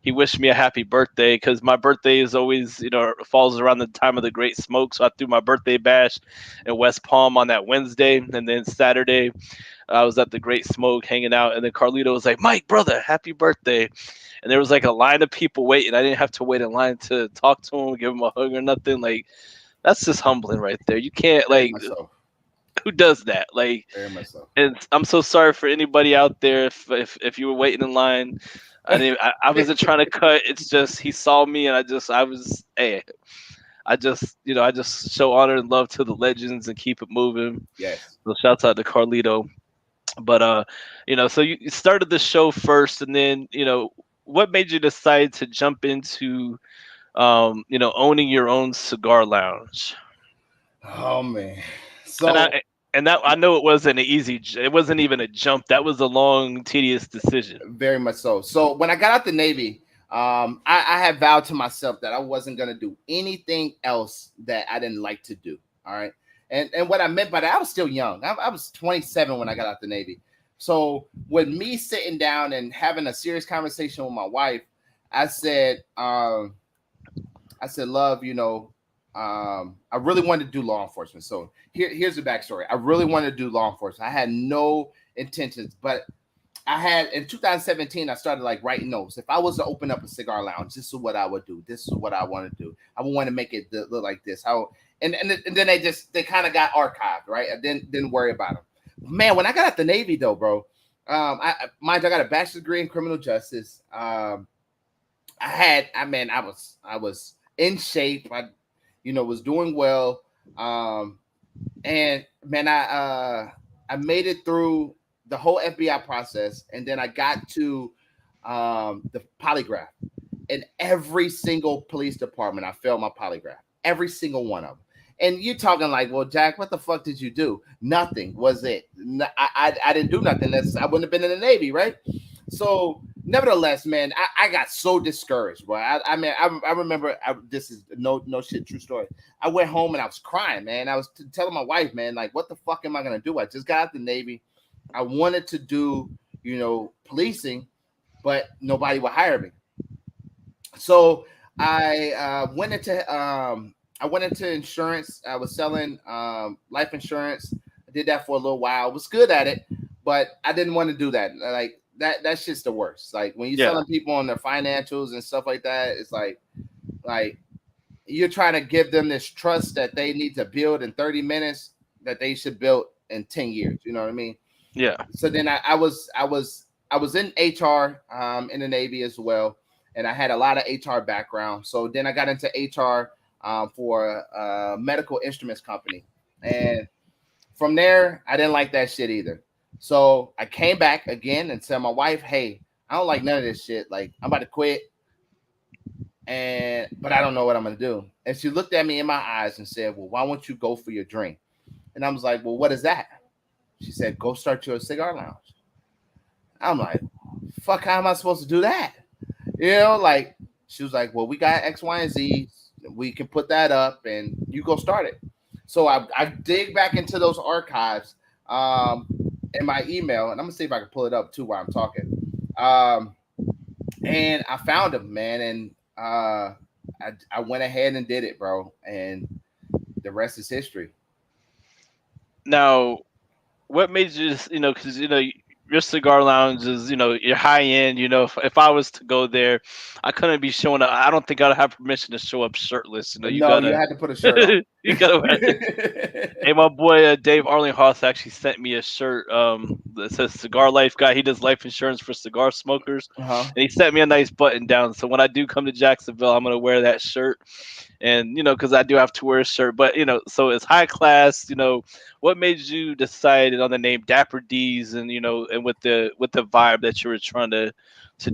He wished me a happy birthday because my birthday is always falls around the time of the Great Smoke, so I threw my birthday bash in West Palm on that Wednesday, and then Saturday I was at the Great Smoke hanging out, and then Carlito was like, "Mike, brother, happy birthday!" And there was like a line of people waiting. I didn't have to wait in line to talk to him, give him a hug or nothing. Like that's just humbling right there. You can't Very like much so. who does that? Like, Very much so. and I'm so sorry for anybody out there if you were waiting in line. I wasn't trying to cut. It's just he saw me, and I was hey. I just show honor and love to the legends and keep it moving. Yes. So shouts out to Carlito. But so you started the show first, and then what made you decide to jump into owning your own cigar lounge? Oh man. And So I know it wasn't an it wasn't even a jump. That was a long, tedious decision. very much so. So when I got out the Navy, I had vowed to myself that I wasn't gonna do anything else that I didn't like to do. All right. And what I meant by that, I was still young. I was 27 when I got out the Navy. So with me sitting down and having a serious conversation with my wife, I said, love, I really wanted to do law enforcement. So here's the backstory. I really wanted to do law enforcement. I had no intentions, but I had in 2017, I started like writing notes. If I was to open up a cigar lounge, this is what I would do. This is what I want to do. I would want to make it look like this. And then they kind of got archived, right? I didn't worry about them. Man, when I got out the Navy though, bro, I got a bachelor's degree in criminal justice. I was in shape. I, was doing well. And man, I made it through the whole FBI process, and then I got to the polygraph. In every single police department, I failed my polygraph. Every single one of them. And you're talking like, well, Jack, what the fuck did you do? Nothing was it. I didn't do nothing. I wouldn't have been in the Navy, right? So, nevertheless, man, I got so discouraged, bro. I remember this is no shit, true story. I went home and I was crying, man. I was telling my wife, man, like, what the fuck am I gonna do? I just got out the Navy. I wanted to do, policing, but nobody would hire me. So I went into insurance. I was selling life insurance. I did that for a little while. I was good at it, but I didn't want to do that. Like that's just the worst. Like when you're Yeah. selling people on their financials and stuff like that, it's like you're trying to give them this trust that they need to build in 30 minutes that they should build in 10 years. You know what I mean? Yeah. So then I was I was in HR in the Navy as well, and I had a lot of HR background. So then I got into HR for a medical instruments company, and from there I didn't like that shit either. So I came back again and said my wife, "Hey, I don't like none of this shit. Like I'm about to quit, and but I don't know what I'm gonna do." And she looked at me in my eyes and said, "Well, why won't you go for your dream?" And I was like, "Well, what is that?" She said, "Go start your cigar lounge." I'm like, "Fuck, how am I supposed to do that?" Like she was like, "Well, we got X, Y, and Z. We can put that up, and you go start it." So I dig back into those archives in my email, and I'm gonna see if I can pull it up too while I'm talking. And I found him, man, and I went ahead and did it, bro, and the rest is history. Now, what made you just, because your cigar lounge is, you're high end. If I was to go there, I couldn't be showing up. I don't think I'd have permission to show up shirtless. You No, you gotta had to put a shirt on. you gotta wear Hey, my boy Dave Arlinghoff actually sent me a shirt that says "Cigar Life Guy." He does life insurance for cigar smokers, Uh-huh. and he sent me a nice button down. So when I do come to Jacksonville, I'm gonna wear that shirt, and because I do have to wear a shirt. But so it's high class. What made you decide on the name Dapper Ds, and and with the vibe that you were trying to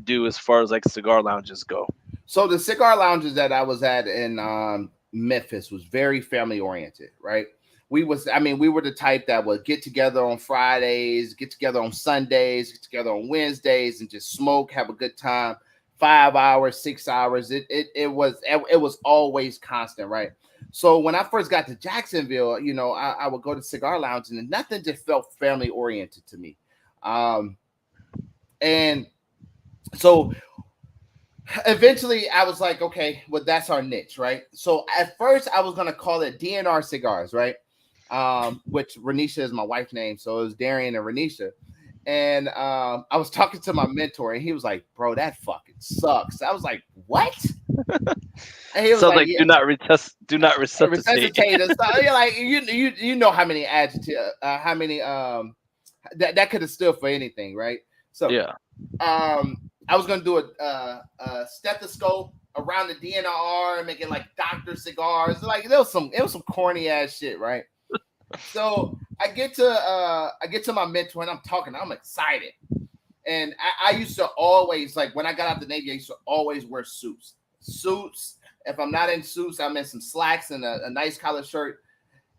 do as far as like cigar lounges go? So the cigar lounges that I was at in Memphis was very family oriented, right? We were the type that would get together on Fridays, get together on Sundays, get together on Wednesdays, and just smoke, have a good time. 5 hours, 6 hours. It was always constant, right? So when I first got to Jacksonville, I would go to cigar lounge and nothing just felt family oriented to me. Um, and so eventually I was like, okay, well, that's our niche, right? So at first I was gonna call it DNR Cigars, right? Which Renisha is my wife's name, so it was Darian and Renisha. And I was talking to my mentor, and he was like, "Bro, that fucking sucks." I was like, "What?" And he was Sounds like, like "Yeah, do not resuscitate. resuscitators." So you're like, you know how many adjectives, how many that could have stood for anything, right? So Yeah. I was gonna do a stethoscope around the DNR and make it like doctor cigars. Like it was some corny ass shit, right? So I get to my mentor and I'm talking. I'm excited, and I used to always, like, when I got out the Navy, I used to always wear suits. Suits. If I'm not in suits, I'm in some slacks and a nice collar shirt.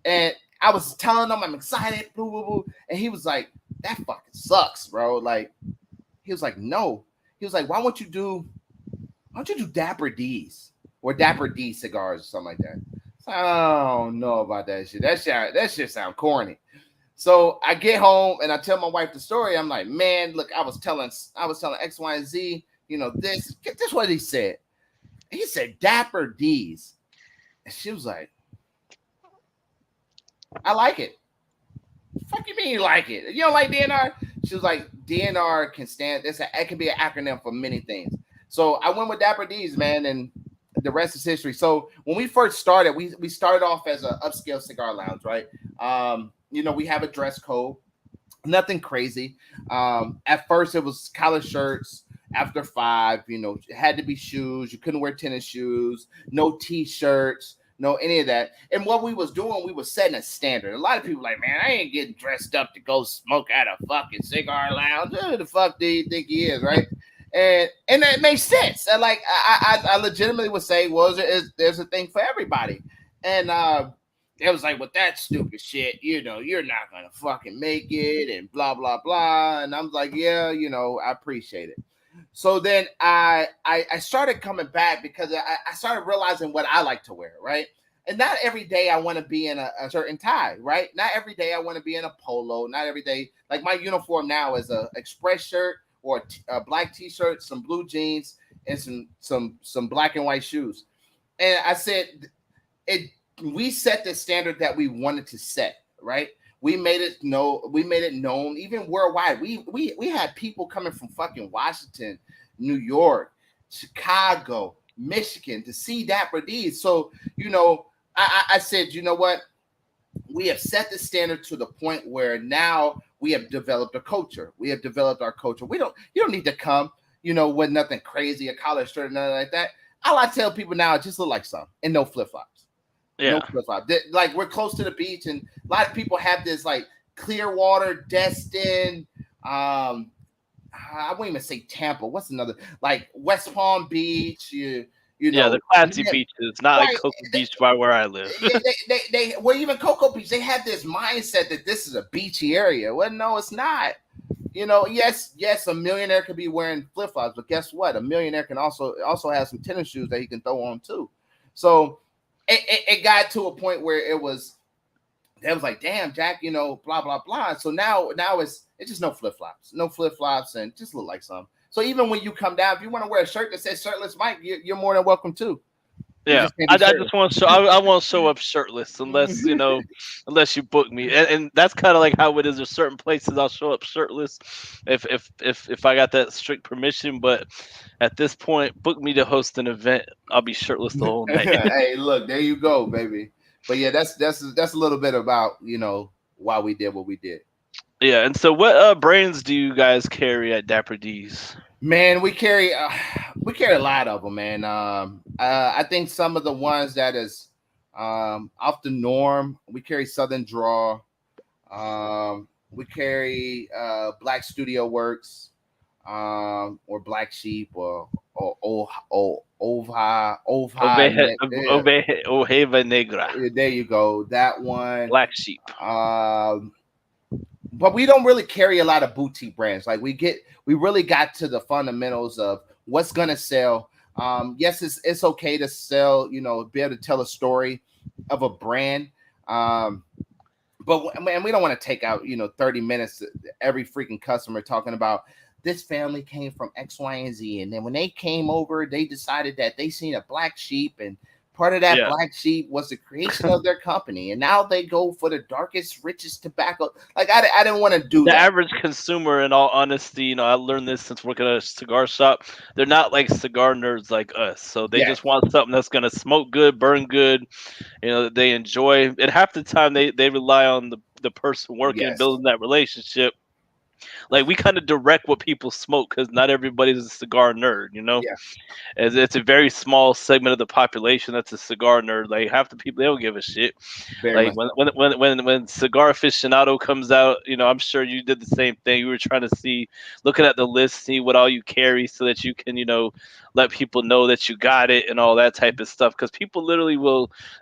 And I was telling him I'm excited, boo boo boo, and he was like, "That fucking sucks, bro." Like, he was like, "No." He was like, why don't you do Dapper Ds or Dapper D cigars or something like that? So, I don't know about that shit. That shit sound corny. So I get home and I tell my wife the story. I'm like, "Man, look, I was telling X, Y, and Z, this what he said. He said Dapper Ds." And she was like, "I like it." Fuck you mean you like it? You don't like DNR? She was like, "DNR can stand. It can be an acronym for many things." So I went with Dapper D's, man, and the rest is history. So when we first started, we started off as an upscale cigar lounge, right? We have a dress code, nothing crazy. At first it was collar shirts. After 5, it had to be shoes. You couldn't wear tennis shoes, no t-shirts, no any of that. And what we was doing, we was setting a standard. A lot of people like, "Man, I ain't getting dressed up to go smoke at a fucking cigar lounge. Who the fuck do you think he is, right?" And that makes sense. And like I legitimately would say, well, there's a thing for everybody. And it was like, "With that stupid shit, you're not gonna fucking make it," and blah blah blah. And I'm like, "Yeah, I appreciate it." So then I started coming back because I started realizing what I like to wear, right? And not every day I want to be in a shirt and tie, right? Not every day I want to be in a polo. Not every day. Like my uniform now is a express shirt or a black t-shirt, some blue jeans, and some black and white shoes. And I said, we set the standard that we wanted to set, right? We made it known even worldwide. We had people coming from fucking Washington, New York, Chicago, Michigan to see Dapper Ds. So I said, "You know what? We have set the standard to the point where now we have developed a culture. We have developed our culture. You don't need to come, with nothing crazy, a collar shirt or nothing like that. All I tell people now, just look like some and no flip flops. Yeah. No flip flop. Like we're close to the beach, and a lot of people have this like Clearwater, Destin. I won't even say Tampa. What's another like West Palm Beach? Yeah, the classy beaches, not like right, Cocoa Beach by where I live. they well, even Cocoa Beach, they have this mindset that this is a beachy area. Well, no, it's not. Yes, a millionaire could be wearing flip flops, but guess what? A millionaire can also have some tennis shoes that he can throw on too. So it got to a point where it was like, damn, Jack, blah blah blah. So now it's just no flip flops, and just look like some. So even when you come down, if you want to wear a shirt that says "Shirtless Mike," you're more than welcome to. Yeah, I just want to show. I won't show up shirtless unless unless you book me, and that's kind of like how it is. There's certain places I'll show up shirtless if I got that strict permission. But at this point, book me to host an event. I'll be shirtless the whole night. Hey, look, there you go, baby. But yeah, that's a little bit about why we did what we did. Yeah, and so what brands do you guys carry at Dapper Ds? Man, we carry a lot of them, man. I think some of the ones that is off the norm. We carry Southern Draw. We carry Black Studio Works, or Black Sheep, or Ova Negra. There you go, that one. Black Sheep. But we don't really carry a lot of boutique brands. Like we really got to the fundamentals of what's gonna sell. Yes, it's okay to sell, be able to tell a story of a brand. But man, we don't want to take out 30 minutes every freaking customer talking about this family came from X, Y, and Z, and then when they came over, they decided that they seen a black sheep, and part of that black sheep was the creation of their company, and now they go for the darkest, richest tobacco. Like I didn't want to do the that. Average consumer, in all honesty, I learned this since working at a cigar shop. They're not like cigar nerds like us, so they just want something that's gonna smoke good, burn good. They enjoy. And half the time, they rely on the person working and building that relationship. Like we kind of direct what people smoke because not everybody's a cigar nerd, As it's a very small segment of the population that's a cigar nerd. Like half the people, they don't give a shit. Like when Cigar Aficionado comes out, I'm sure you did the same thing. You were trying to looking at the list, see what all you carry so that you can, let people know that you got it and all that type of stuff. Because people literally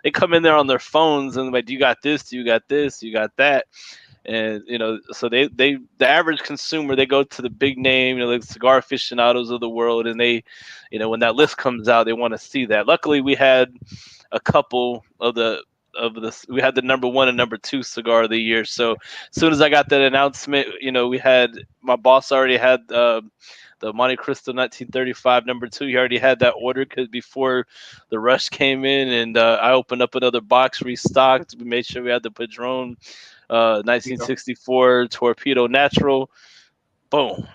they come in there on their phones and like, you got this, you got this, you got that. And so the average consumer, they go to the big name, like Cigar Aficionados of the world, and they, when that list comes out, they want to see that. Luckily, we had a couple of we had the number 1 and number 2 cigar of the year. So as soon as I got that announcement, we had my boss already had the Monte Cristo 1935 number 2. He already had that order because before the rush came in, and I opened up another box, restocked. We made sure we had the Padron 1964 Torpedo Natural. Boom.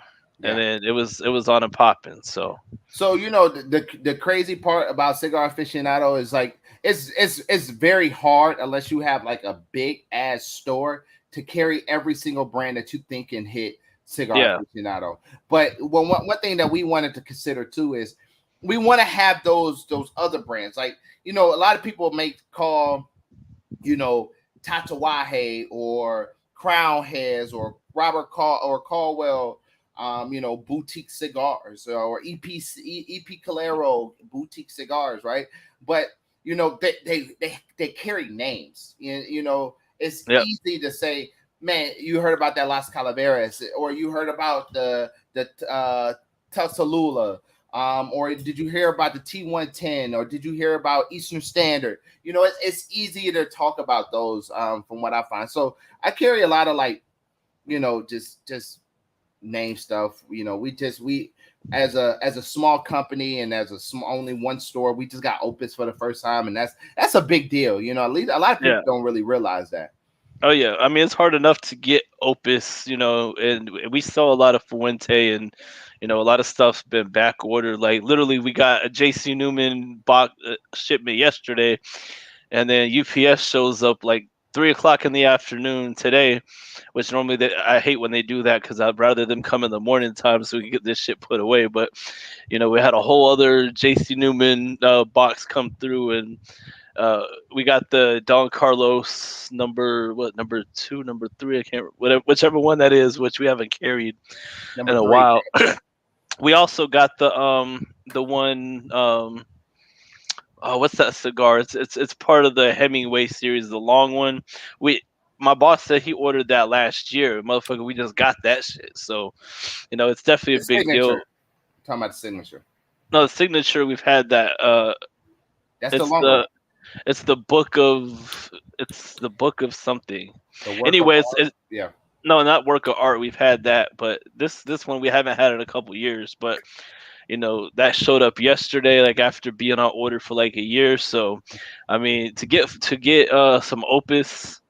And then it was on and popping. So the crazy part about Cigar Aficionado is like it's very hard unless you have like a big ass store to carry every single brand that you think can hit Cigar Aficionado. But one thing that we wanted to consider too is we want to have those other brands. Like, a lot of people may call, Tatawahe or Crown Heads or Robert Caldwell, boutique cigars, or EP Calero boutique cigars, right? But they carry names. It's easy to say, man, you heard about that Las Calaveras, or you heard about the Tussalula. Or did you hear about the T110, or did you hear about Eastern Standard? It's easier to talk about those from what I find. So I carry a lot of just name stuff. We as a small company and as only one store, we just got Opus for the first time, and that's a big deal. At least a lot of people don't really realize that. Oh yeah, I mean it's hard enough to get Opus, and we sell a lot of Fuente, and a lot of stuff's been back ordered. Like literally, we got a JC Newman box shipment yesterday, and then UPS shows up like 3 o'clock in the afternoon today, which normally I hate when they do that because I'd rather them come in the morning time so we can get this shit put away. But we had a whole other JC Newman box come through, and we got the Don Carlos number two, number three, I can't, whatever, whichever one that is, which we haven't carried Number in a three. while. We also got the one oh, what's that cigar? It's part of the Hemingway series, the long one. We My boss said he ordered that last year, motherfucker. We just got that shit, so it's definitely a The big deal. signature. Talking about the signature. No, the signature, we've had that. That's the It's longer one. it's the book of something. The work of Anyways, art. Yeah. no, not work of art. We've had that, but this one we haven't had in a couple years. But that showed up yesterday, like after being on order for like a year. So, I mean, to get some Opus,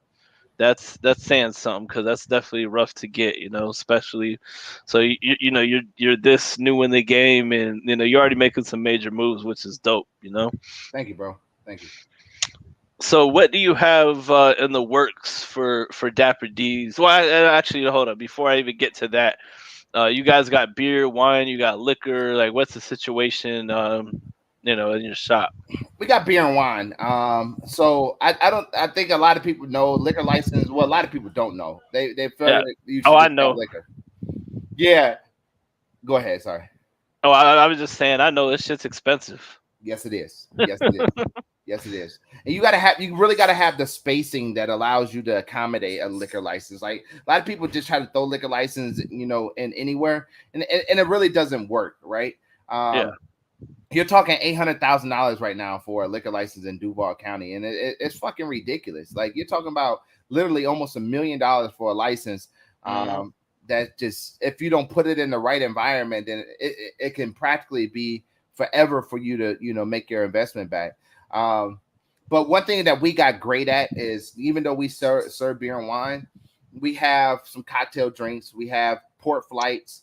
that's saying something, because that's definitely rough to get, especially. So you're this new in the game, and you're already making some major moves, which is dope. Thank you, bro. Thank you. So what do you have in the works for Dapper D's? Well, actually, hold on. Before I even get to that, you guys got beer, wine, you got liquor. Like, what's the situation, in your shop? We got beer and wine. So I don't. I think a lot of people know liquor license. Well, a lot of people don't know. They feel Yeah. that you Oh, should I just have know. liquor. Yeah. Go ahead. Sorry. Oh, I was just saying. I know this shit's expensive. Yes, it is. Yes, it is. Yes, it is. And you really gotta have the spacing that allows you to accommodate a liquor license. Like a lot of people just try to throw liquor license, in anywhere, and it really doesn't work, right? Yeah. You're talking $800,000 right now for a liquor license in Duval County, and it's fucking ridiculous. Like you're talking about literally almost $1 million for a license. Mm-hmm. That just, if you don't put it in the right environment, then it can practically be forever for you to make your investment back. But one thing that we got great at is, even though we serve beer and wine, we have some cocktail drinks. We have port flights.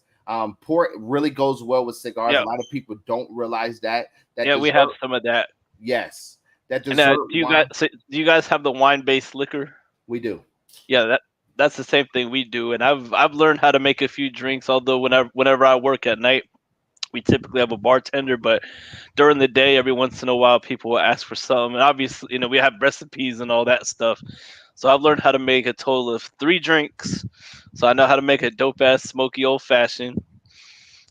Port really goes well with cigars. Yeah. A lot of people don't realize that. That Yeah, we have dessert, some of that. yes, that And dessert wine, do you guys have the wine based liquor? we do. Yeah, that's the same thing we do. And I've learned how to make a few drinks. Although whenever I work at night, we typically have a bartender, but during the day, every once in a while, people will ask for some. And obviously, we have recipes and all that stuff. So I've learned how to make a total of 3 drinks. So I know how to make a dope ass smoky old fashioned.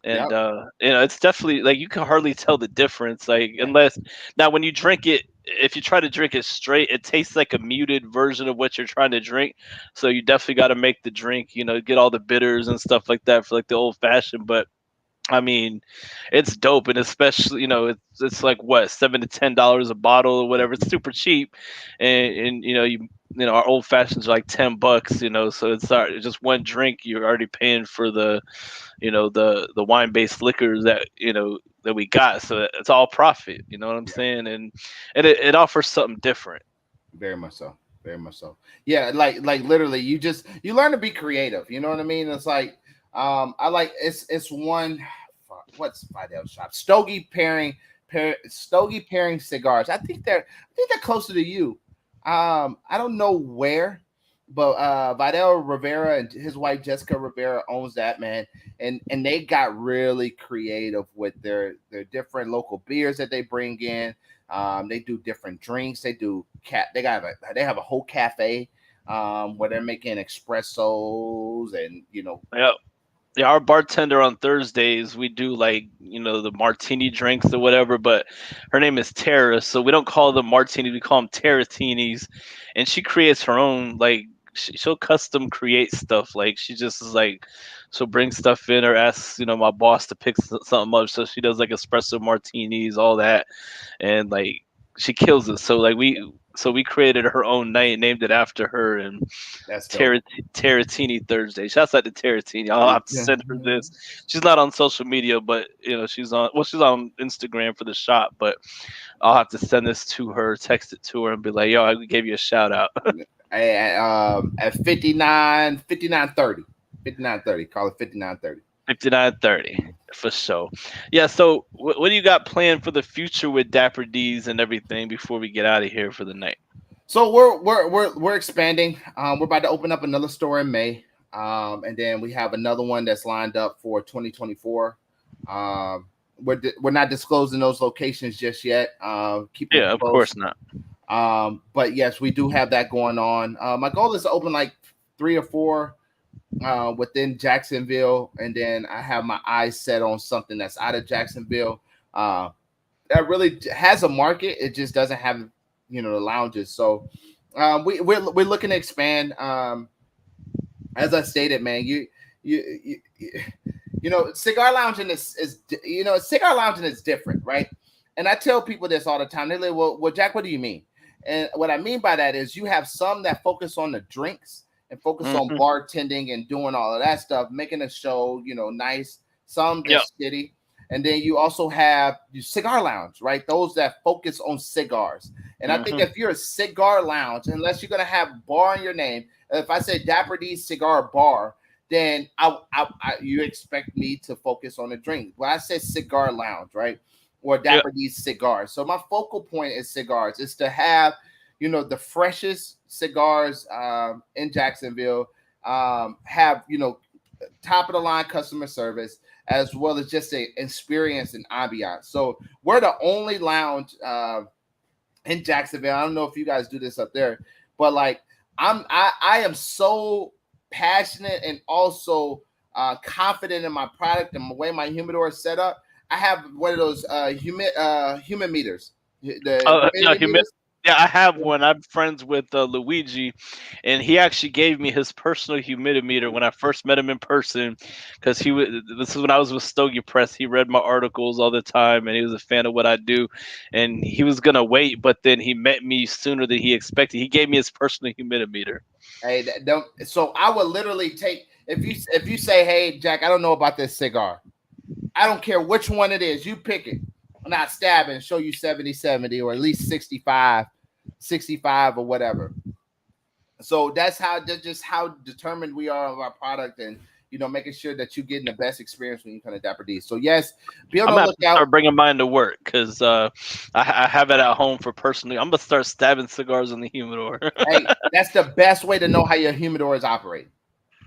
And Yep. it's definitely, like, you can hardly tell the difference, like, Yeah. unless, now when you drink it, if you try to drink it straight, it tastes like a muted version of what you're trying to drink. So you definitely got to make the drink, get all the bitters and stuff like that for like the old fashioned. But I mean, it's dope, and especially, it's like what, $7 to $10 a bottle or whatever. It's super cheap, and our old fashions are like $10. So it's just one drink. You're already paying for the wine based liquors that we got. So it's all profit. You know what I'm Yeah. saying? And it offers something different. Very much so. Very much so. Yeah, like literally, you learn to be creative. You know what I mean? It's like, I like, it's one. What's Fidel's shop? Stogie pairing cigars. I think they're closer to you. I don't know where, but Vidal Rivera and his wife Jessica Rivera owns that, man, and they got really creative with their different local beers that they bring in. They do different drinks. They have a whole cafe where they're making espressos and Yeah. Yeah, our bartender on Thursdays, we do like, the martini drinks or whatever, but her name is Tara, so we don't call them martinis, we call them Taratinis. And she creates her own, like, she'll custom create stuff. Like, she just is like, she'll bring stuff in or asks, my boss to pick something up. So she does like espresso martinis, all that. And like, she kills it. So we created her own night, named it after her, and that's dope. Taratini Thursday. Shouts out to Taratini. I'll have to send her this. She's not on social media, but she's on Instagram for the shop. But I'll have to send this to her, text it to her, and be like, "Yo, I gave you a shout out." At 5930, call it 5930. 5930 for sure. Yeah. So what do you got planned for the future with Dapper D's and everything before we get out of here for the night? So we're expanding. We're about to open up another store in May, and then we have another one that's lined up for 2024. We're not disclosing those locations just yet. Keeping it Yeah, of close. course not. But yes, we do have that going on. My goal is to open like 3 or 4 within Jacksonville, and then I have my eyes set on something that's out of Jacksonville. That really has a market. It just doesn't have, the lounges. So we're looking to expand. As I stated, man, you cigar lounging is cigar lounging is different, right? And I tell people this all the time. They're like, well, Jack, what do you mean? And what I mean by that is you have some that focus on the drinks and focus on bartending and doing all of that stuff, making a show, nice. Some that's shitty. And then you also have your cigar lounge, right? Those that focus on cigars. And I think if you're a cigar lounge, unless you're gonna have bar in your name, if I say Dapper Ds Cigar Bar, then you expect me to focus on the drink. Well, I said cigar lounge, right? Or Dapper Ds Cigars. So my focal point is cigars. It's to have, the freshest cigars in Jacksonville, have, top of the line customer service, as well as just a experience and ambiance. So we're the only lounge in Jacksonville. I don't know if you guys do this up there, but like I am so passionate and also confident in my product and the way my humidor is set up. I have one of those humid meters. Yeah, I have one. I'm friends with Luigi, and he actually gave me his personal humidimeter when I first met him in person. Because this is when I was with Stogie Press. He read my articles all the time, and he was a fan of what I do. And he was gonna wait, but then he met me sooner than he expected. He gave me his personal humidimeter. Hey, don't. So I would literally take if you say, "Hey, Jack, I don't know about this cigar. I don't care which one it is. You pick it. I'm not stabbing, show you 70 or at least 65 or whatever." So that's how determined we are of our product, and making sure that you're getting the best experience when you come to Dapper D. So yes, be on the lookout. Start bringing mine to work because I have it at home for personally. I'm gonna start stabbing cigars in the humidor. Hey, that's the best way to know how your humidors operate.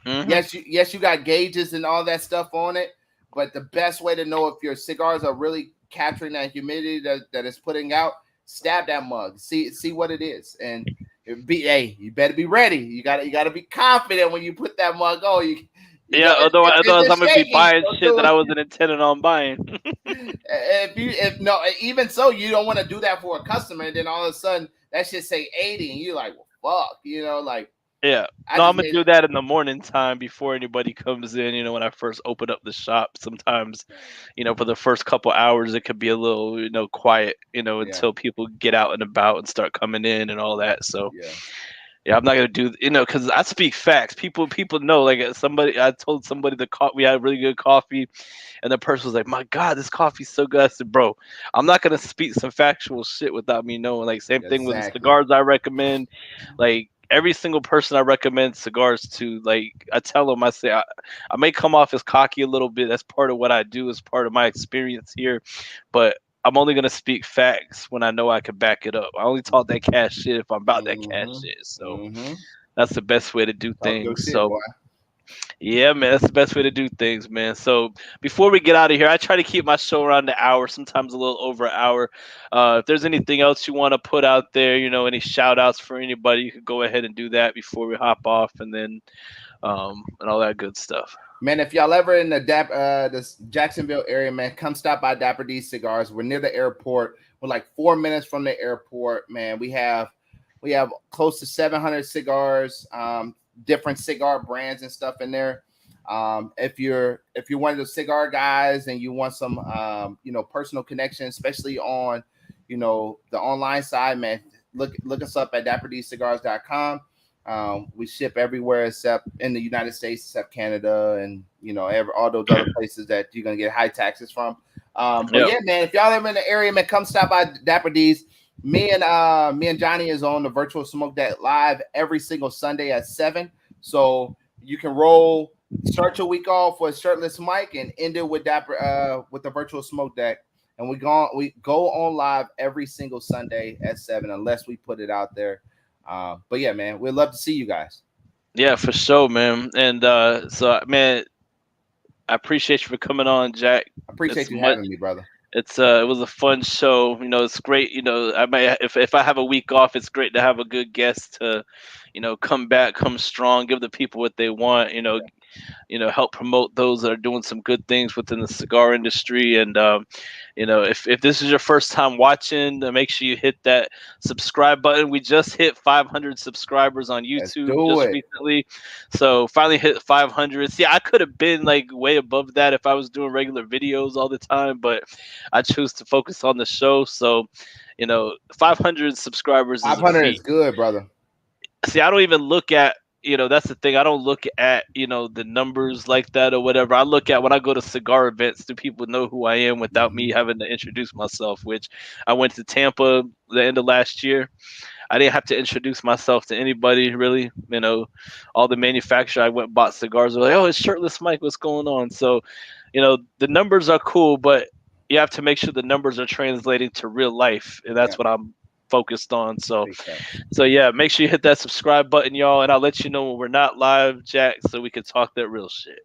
Yes, you got gauges and all that stuff on it, but the best way to know if your cigars are really capturing that humidity that it's putting out, stab that mug, see what it is, and you better be ready. You gotta be confident when you put that mug on. Otherwise I'm gonna be buying shit that I wasn't intending on buying. Even so, you don't want to do that for a customer, and then all of a sudden that shit say 80, and you're like, well, fuck, Yeah. No, I'm gonna do that in the morning time before anybody comes in. When I first open up the shop, sometimes, for the first couple hours, it could be a little, quiet, until people get out and about and start coming in and all that. So, yeah, I'm not gonna do, because I speak facts. People know. Like I told somebody we had really good coffee, and the person was like, "My God, this coffee's so good." I said, "Bro, I'm not gonna speak some factual shit without me knowing." Like same thing with the cigars I recommend. Like every single person I recommend cigars to, like I tell them, I say I may come off as cocky a little bit. That's part of what I do. It's part of my experience here, but I'm only gonna speak facts when I know I can back it up. I only talk that cash shit if I'm about that cash shit. So that's the best way to do things. So yeah, man, that's the best way to do things, man. So before we get out of here, I try to keep my show around the hour, sometimes a little over an hour. If there's anything else you want to put out there, any shout outs for anybody, you could go ahead and do that before we hop off, and then and all that good stuff. Man, if y'all ever in the Jacksonville area, man, come stop by Dapper D Cigars. We're near the airport. We're like 4 minutes from the airport, man. We have close to 700 cigars, different cigar brands and stuff in there. If you're one of those cigar guys and you want some personal connection, especially on the online side, man, look us up at dapperdscigars.com. We ship everywhere except in the United States, except Canada, and all those other places that you're gonna get high taxes from. But yeah, man, if y'all ever in the area, man, come stop by Dapper D's. Me and Johnny is on the virtual Smoke Deck live every single Sunday at 7. So you can start your week off with Shirtless Mike and end it with with the virtual Smoke Deck. And we go on live every single Sunday at 7, unless we put it out there. But yeah, man, we'd love to see you guys. Yeah, for sure, man. And so, man, I appreciate you for coming on, Jack. I appreciate It's you much. having me, brother. It was a fun show. It's great. I might if I have a week off, it's great to have a good guest to, come back, come strong, give the people what they want. Help promote those that are doing some good things within the cigar industry. And if this is your first time watching, make sure you hit that subscribe button. We just hit 500 subscribers on Let's YouTube do just it. recently, so finally hit 500. See, I could have been like way above that if I was doing regular videos all the time, but I choose to focus on the show. So 500 subscribers is a 500 is feat. good, brother. See, I don't even look at, that's the thing. I don't look at, the numbers like that or whatever. I look at when I go to cigar events, do people know who I am without me having to introduce myself? Which I went to Tampa the end of last year. I didn't have to introduce myself to anybody really. All the manufacturer I went and bought cigars were like, "Oh, it's Shirtless Mike. What's going on?" So, the numbers are cool, but you have to make sure the numbers are translating to real life, and Yeah, that's what I'm focused on. So, big facts. yeah, make sure you hit that subscribe button, y'all, and I'll let you know when we're not live, Jack, so we can talk that real shit.